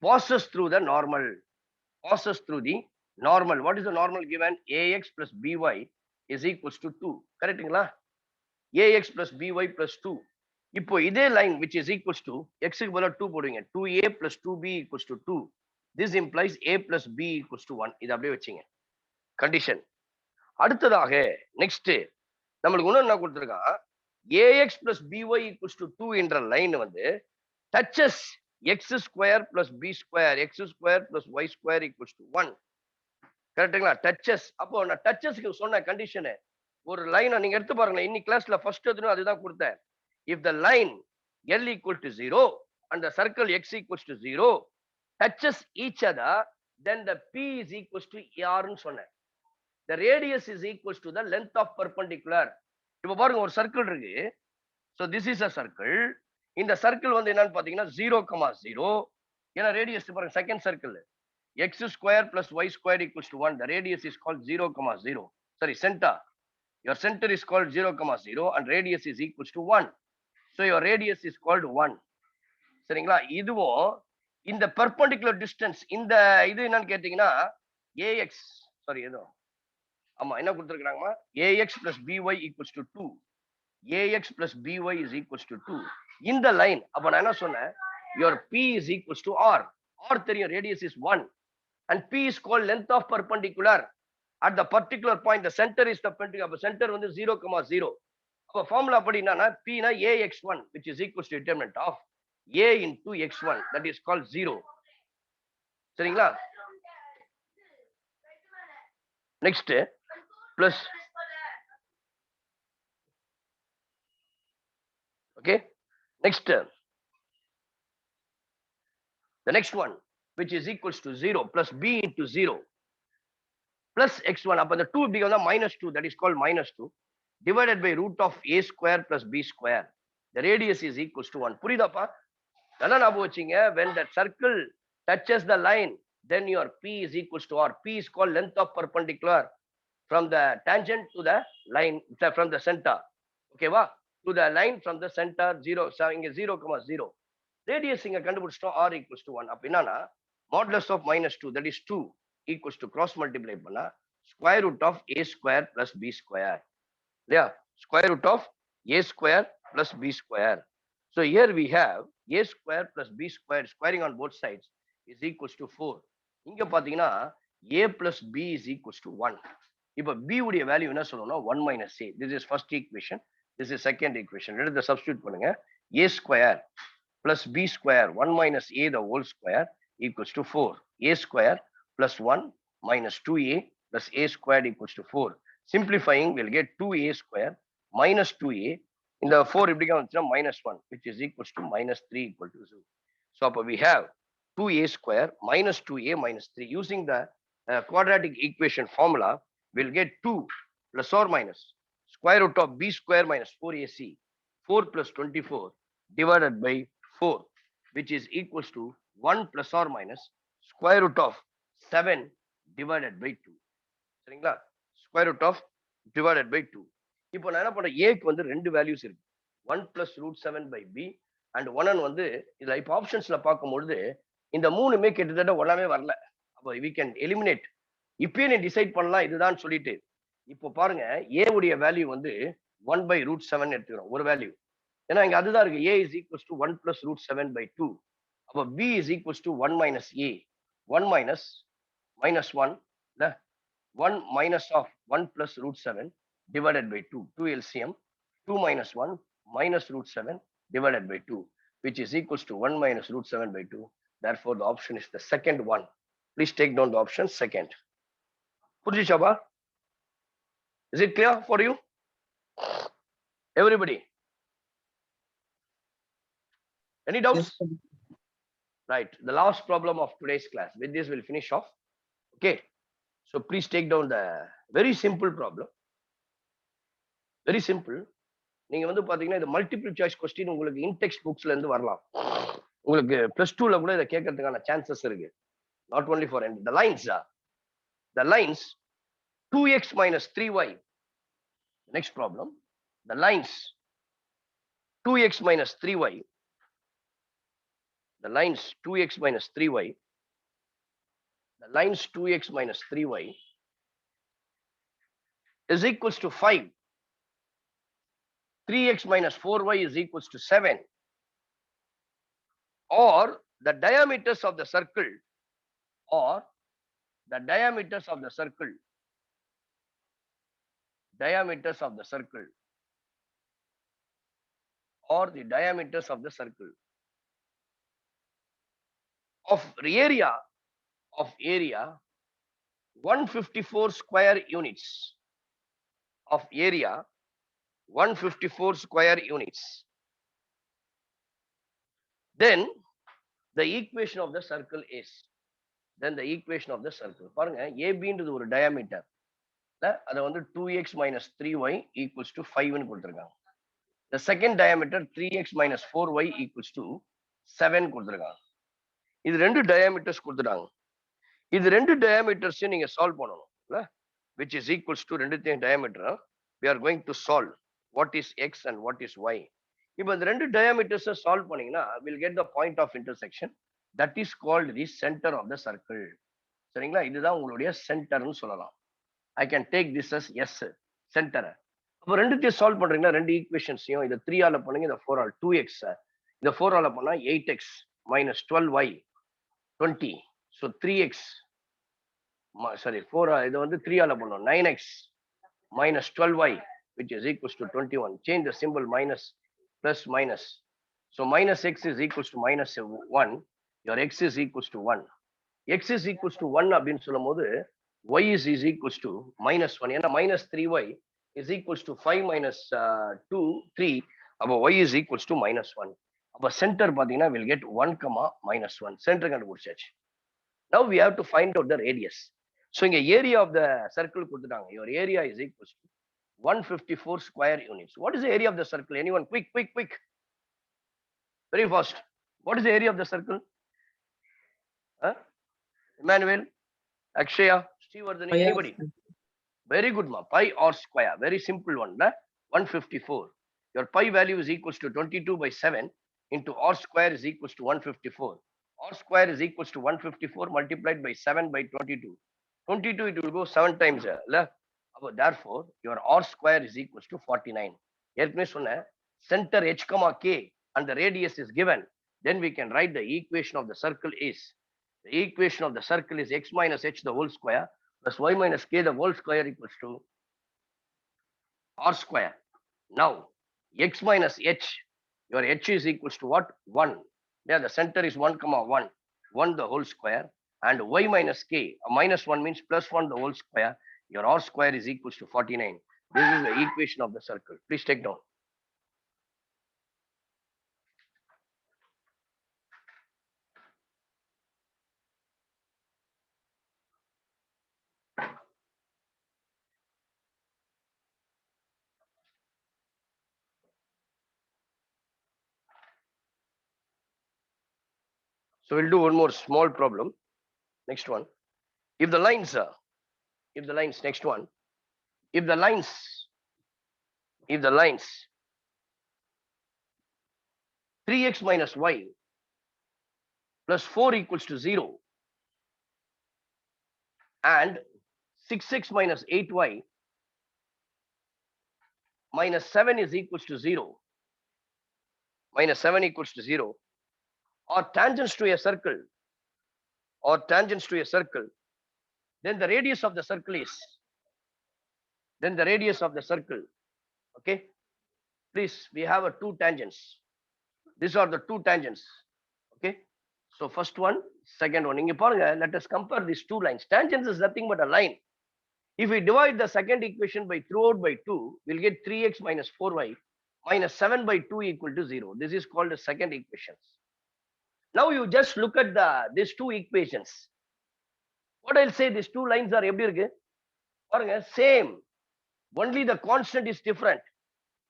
passes through the normal. passes through the normal. What is the normal given? Ax plus by is equals to 2. கரெக்ட்டுங்களா? Ax plus by plus 2. இப்போ இதே line which is equals to x க்கு பதிலா 2 போடுவீங்க. 2a plus 2b equals to 2. This implies a plus b equals to 1. இது அப்படியே வச்சுங்க. Condition. அடுத்ததாக நெக்ஸ்ட் நம்மளுக்கு இன்னும் என்ன கொடுத்துருக்கான்? ax plus by equals to 2 என்ற லைன் வந்து touches x square plus b square, x square plus y square equals to 1. கரெக்ட்டுங்களா? டச்சஸ். அப்போ நான் டச்சஸ்க்கு சொன்ன கண்டிஷனு ஒரு லைனை நீங்க எடுத்து பாருங்க. இன்னைக்கு கிளாஸ்ல ஃபர்ஸ்ட் எதுவும் அதுதான் கொடுத்தேன். If the line L equal to 0 and the circle x equals to 0 touches each other, then the P is equals to R ன்னு சொன்னேன். The radius is equals to the length of perpendicular. இப்போ பாருங்க ஒரு circle இருக்கு. So this is a circle. இந்த circle வந்து என்னன்னு பாத்தீங்கன்னா 0,0. ஏன்னா ரேடியஸ் பாருங்க second circle x square plus y square equals to 1. The radius is called 0,0. Sorry, center. Your center is called 0,0 and radius is equals to 1. So your radius is called 1. சரிங்களா? இதுவும் இந்த perpendicular distance இந்த இது என்னன்னு கேட்டீங்கன்னா ax, sorry ஏதோ ஆமா என்ன கொடுத்துருக்காங்கம்மா? ax plus by equals to 2. ax plus by is equals to 2. இந்த லைன் அப்ப நான் என்ன சொன்னேன்? Your p is equals to r. r தெரியும், radius is 1. And P is called length of perpendicular. At the particular point, the center is the perpendicular. Center வந்து 0,0. அப்ப formula படி என்னன்னா P னா ax1 which is equals to determinant of a into x1, that is called 0. சரிங்களா? Next plus okay. Next the next one which is equals to 0 plus b into 0 plus x1. அப்ப the 2 becomes minus 2, that is called minus 2 divided by root of a square plus b square. The radius is equals to 1. புரியுதாப்பா? நல்லா ஞாபகம் வச்சீங்க. When that circle touches the line, then your p is equals to r. P is called length of perpendicular from the tangent to the line, from the center. Okay வா? To the line from the center 0, இங்க 0,0. Radius இங்க கண்டுபிடிச்சிட்டோம், r equals to 1. அப்ப என்னன்னா modulus of minus 2, that is 2 equals to cross multiply பண்ணா square root of a square plus b square. இல்லையா? square root of a square plus b square. So here we have a square plus b square squaring on both sides is equals to 4. இங்க பாத்தீங்கன்னா a plus b is equals to 1. இப்ப b உடைய value என்ன சொல்லணும்னா 1 minus a. This is first equation. This is second equation. ரெண்டு substitute பண்ணுங்க. a square plus b square 1 minus a the whole square equals to 4. A square plus 1 minus 2a plus a squared equals to 4. Simplifying, we'll get 2a square minus 2a. In the 4 it becomes minus 1, which is equals to minus 3 equal to 0. So we have 2a square minus 2a minus 3. Using the quadratic equation formula, we'll get 2 plus or minus square root of b square minus 4ac, 4 plus 24 divided by 4, which is equals to 1 plus or minus square root of 7 divided by 2. சரிங்களா? square root of divided by 2. இப்போ நான் என்ன பண்றேன்? a க்கு வந்து ரெண்டு values இருக்கு. 1 plus root 7 by b and 1 வந்து இதுல இப்போ ஆப்ஷன்ஸ்ல பார்க்கும்பொழுது இந்த மூணுமே கிட்டத்தட்ட ஒண்ணாமே வரல. அப்போ we can eliminate. இப்பயே நீ டிசைட் பண்ணலாம் இதுதான் சொல்லிட்டு. இப்போ பாருங்க a உடைய வேல்யூ வந்து 1 by root 7 எடுத்துக்கிறோம் ஒரு வேல்யூ. ஏன்னா இங்க அதுதான் இருக்கு. a is equals to 1 plus root 7 by 2. அப்ப b is equals to 1 minus a. 1 minus minus 1 இல்ல 1 minus of 1 plus root 7 divided by 2. 2 LCM. 2 minus 1 minus root 7 divided by 2, which is equals to 1 minus root 7 by 2. Therefore, the option is the second one. Please take down the option second. புரிஞ்சுச்சாப்பா? Is it clear for you? Everybody? Any doubts? Yes, sir. Right. The last problem of today's class. With this, we'll finish off. Okay. So please take down the very simple problem. Very simple. நீங்க வந்து பாத்தீங்கன்னா இது multiple choice question உங்களுக்கு இன்டெக்ஸ்ட் புக்ஸ்ல இருந்து வரலாம். உங்களுக்கு +2ல கூட இதை கேட்கறதுக்கான சான்சஸ் இருக்கு. Not only for the lines. The lines 2x minus 3y. Next problem. The lines 2x minus 3y. The lines 2x minus 3y the lines 2x minus 3y is equals to 5. 3x minus 4y is equals to 7. Or the diameters of the circle, or the diameters of the circle, diameters of the circle, or the diameters of the circle of area, of area 154 square units, of area 154 square units. Then the equation of the circle is, then the equation of the circle, பாருங்க ஏபின்றது ஒரு diameter, அதை வந்து 2x minus 3y equals to 5 ன்னு கொடுத்திருக்காங்க. The second diameter 3x minus 4y equals to 7 கொடுத்திருக்காங்க. இது ரெண்டு diameters கொடுத்துட்டாங்க. இது ரெண்டு diameters நீங்க சால்வ் பண்ணணும், which is equals to ரெண்டுத்தையும் diameter. We are going to solve what is x and what is y. இப்போ இந்த ரெண்டு diameters சால்வ் பண்ணீங்கன்னா we'll get the point of intersection, that is called the center of the circle. சரிங்களா? இதுதான் உங்களுடைய சென்டர்னு சொல்லலாம். I can take this as S, center. அப்போ ரெண்டுத்தையும் சால்வ் பண்றீங்கன்னா ரெண்டு ஈக்குவேஷன்ஸையும் இதை 3 ஆல பண்ணுங்க, இதை 4 ஆல் 2x, இதை 4 ஆல பண்ணா 8x minus 12y 20. So 3x, sorry 4, இதை வந்து 3 ஆல பண்ணோம் 9x minus 12y which is equals to 21. Change the symbol minus plus minus. So minus x is equals to minus 1. Your x is equals to 1. X is equals to 1 அப்படின்னு சொல்லும் போது y is equals to minus 1. ஏன்னா minus 3y is equals to 5 minus 2, 3. அப்போ y is equals to minus 1. அப்போ center பார்த்தீங்கன்னா will get 1, minus 1. Center கண்டுபிடிச்சாச்சு. Now we have to find out the radius. So இங்க area of the circle கொடுத்துட்டாங்க. Your area is equals to 154 square units. What is the area of the circle? Anyone? Quick. Very fast. What is the area of the circle? Emmanuel, Akshaya, Stevardhan, anybody? Very good, ma. Pi r square. Very simple one. 154. Your pi value is equals to 22 by 7 into r square is equals to 154. R square is equals to 154 multiplied by 7 by 22. 22, it will go 7 times. Therefore, your r square is equals to 49. Center h, k and the radius is given. Then we can write the equation of the circle is. The equation of the circle is x minus h the whole square plus y minus k the whole square equals to r square. Now, x minus h, your h is equals to what? 1. Yeah, the center is 1, 1. 1 the whole square. And y minus k, minus 1 means plus 1 the whole square. Your r square is equals to 49. This is the equation of the circle. Please take down. So we'll do one more small problem. Next one. If the lines, next one, if the lines 3x minus y plus 4 equals to 0 and 6x minus 8y minus 7 is equals to 0, minus 7 equals to 0, or tangents to a circle, then the radius of the circle is, okay, please, we have a 2 tangents. These are the 2 tangents, okay. So first one, second one. Let us compare these 2 lines. Tangents is nothing but a line. If we divide the second equation by throughout by 2, we'll get 3x minus 4y minus 7 by 2 equal to 0. This is called the second equation. Now you just look at these 2 equations. What I'll say, these 2 lines are same. Only the constant is different.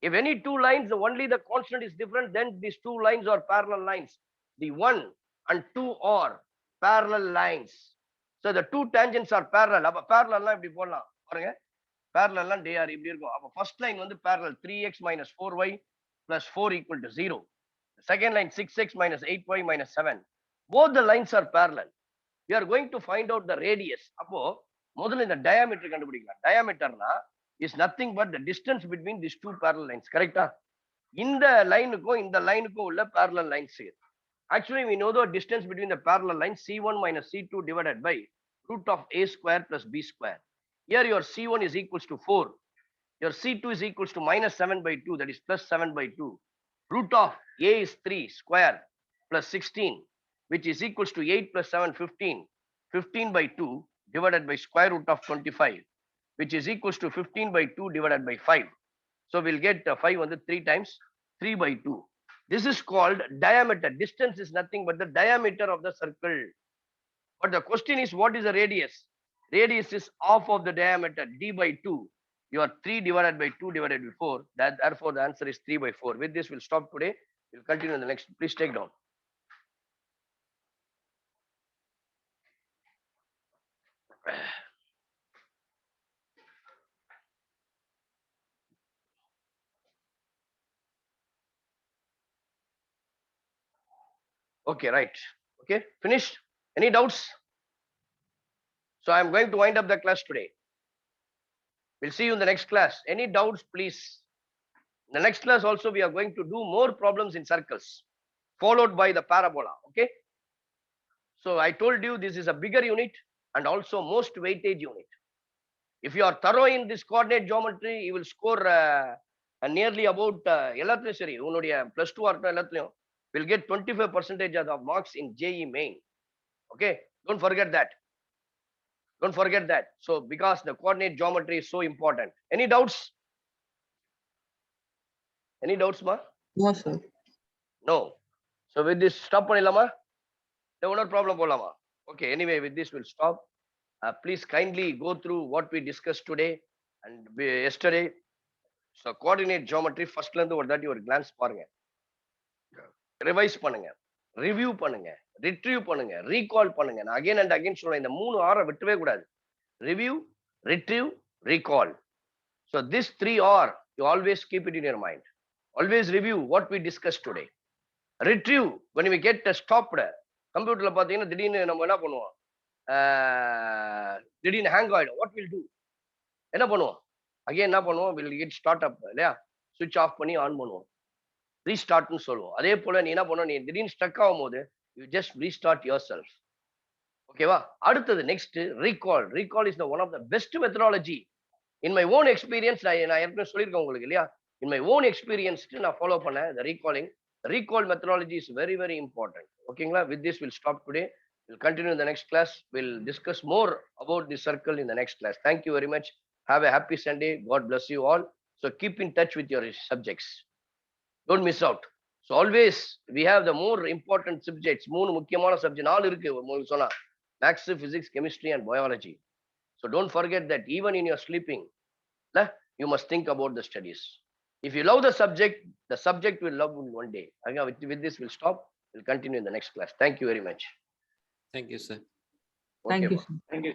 If any 2 lines, only the constant is different, then these 2 lines are parallel lines. The 1 and 2 are parallel lines. So the 2 tangents are parallel. Parallel they are first line parallel 3x minus 4y plus 4 equal to 0. The second line 6x minus 8y minus 7. Both the lines are parallel. we are going to find out the radius. அப்போ முதல்ல இந்த diameter கண்டுபிடிக்கலாம். Diameterனா is nothing but the distance between these two parallel lines. கரெக்டா? இந்த லைனுக்கும் இந்த லைனுக்கும் உள்ள parallel lines. Actually, we know the distance between the parallel lines C1 minus C2 divided by root of A square plus B square. Here your C1 is equals to 4. Your C2 is equals to minus 7 by 2, that is plus 7 by 2. Root of A is 3 square plus 16, which is equals to 8 plus 7, 15. 15 by 2 divided by square root of 25, which is equals to 15 by 2 divided by 5. So we'll get 5 on the 3 times 3 by 2. This is called diameter. Distance is nothing but the diameter of the circle. But the question is, what is the radius? Radius is half of the diameter, d by 2. You are 3 divided by 2 divided by 4. Therefore, the answer is 3 by 4. With this, we'll stop today. We'll continue in the next. Please take down. Okay, right. Okay, finished. Any doubts? So I'm going to wind up the class today. We'll see you in the next class. Any doubts, please? In the next class also, we are going to do more problems in circles, followed by the parabola. Okay. So I told you this is a bigger unit and also most weightage unit. If you are thorough in this coordinate geometry, you will score nearly about எல்லாத்துலயும் சரி உன்னுடைய +2 ஆகட்டும் எல்லாத்துலயும் will get 25% of marks in JEE main. Okay, don't forget that. Don't forget that. So because the coordinate geometry is so important. Any doubts? Any doubts, ma? No, sir. No. So with this, stop பண்ணலாமா? No problem போலாமா? Okay, anyway, with this we'll stop. Please kindly go through what we discussed today and yesterday. So coordinate geometry first ல இருந்து ஒரு தாட்டி ஒரு glance பாருங்க. Revise பண்ணுங்க, review பண்ணுங்க, retrieve பண்ணுங்க, recall பண்ணுங்க. நான் again and again சொல்றேன், இந்த 3 R விட்டவே கூடாது. Review, retrieve, recall. So this 3 R, you always keep it in your mind. Always review what we discussed today. Retrieve, when we get stopped, கம்ப்யூட்டர்ல பாத்தீங்கன்னா திடீர்னு நம்ம என்ன பண்ணுவோம், திடீர்னு ஹேங் ஆயிடும். What we'll do? என்ன பண்ணுவோம்? அகைன் என்ன பண்ணுவோம்? will get start up இல்லையா, சுவிட்ச் ஆஃப் பண்ணி ஆன் பண்ணுவோம், ரீஸ்டார்ட்னு சொல்லுவோம். அதே போல நீ என்ன பண்ணுவோம், நீ திடீர்னு ஸ்ட்ரக் ஆகும் போது you just restart yourself. ஓகேவா? அடுத்தது next recall. Recall is the one of the best methodology. In my own experience, நான் ஏற்கனவே சொல்லியிருக்கேன் உங்களுக்கு இல்லையா, இன் மை ஓன் எக்ஸ்பீரியன்ஸ்க்கு நான் ஃபாலோ பண்ணேன் the recalling. The recall methodology is very, very important. ஓகேங்களா? With this we'll stop today. We'll continue in the next class. We'll discuss more about the circle in the next class. Thank you very much. Have a happy Sunday. God bless you all. So keep in touch with your subjects. Don't miss out. So always we have the more important subjects. 3 முக்கியமான subject 4 இருக்கு உங்களுக்கு சொன்னா, maths, physics, chemistry and biology. So don't forget that even in your sleeping, you must think about the studies. If you love the subject will love you one day. Again, with this we'll stop. We'll continue in the next class. Thank you very much. Thank you, sir. Thank Okay, you, sir. Thank you.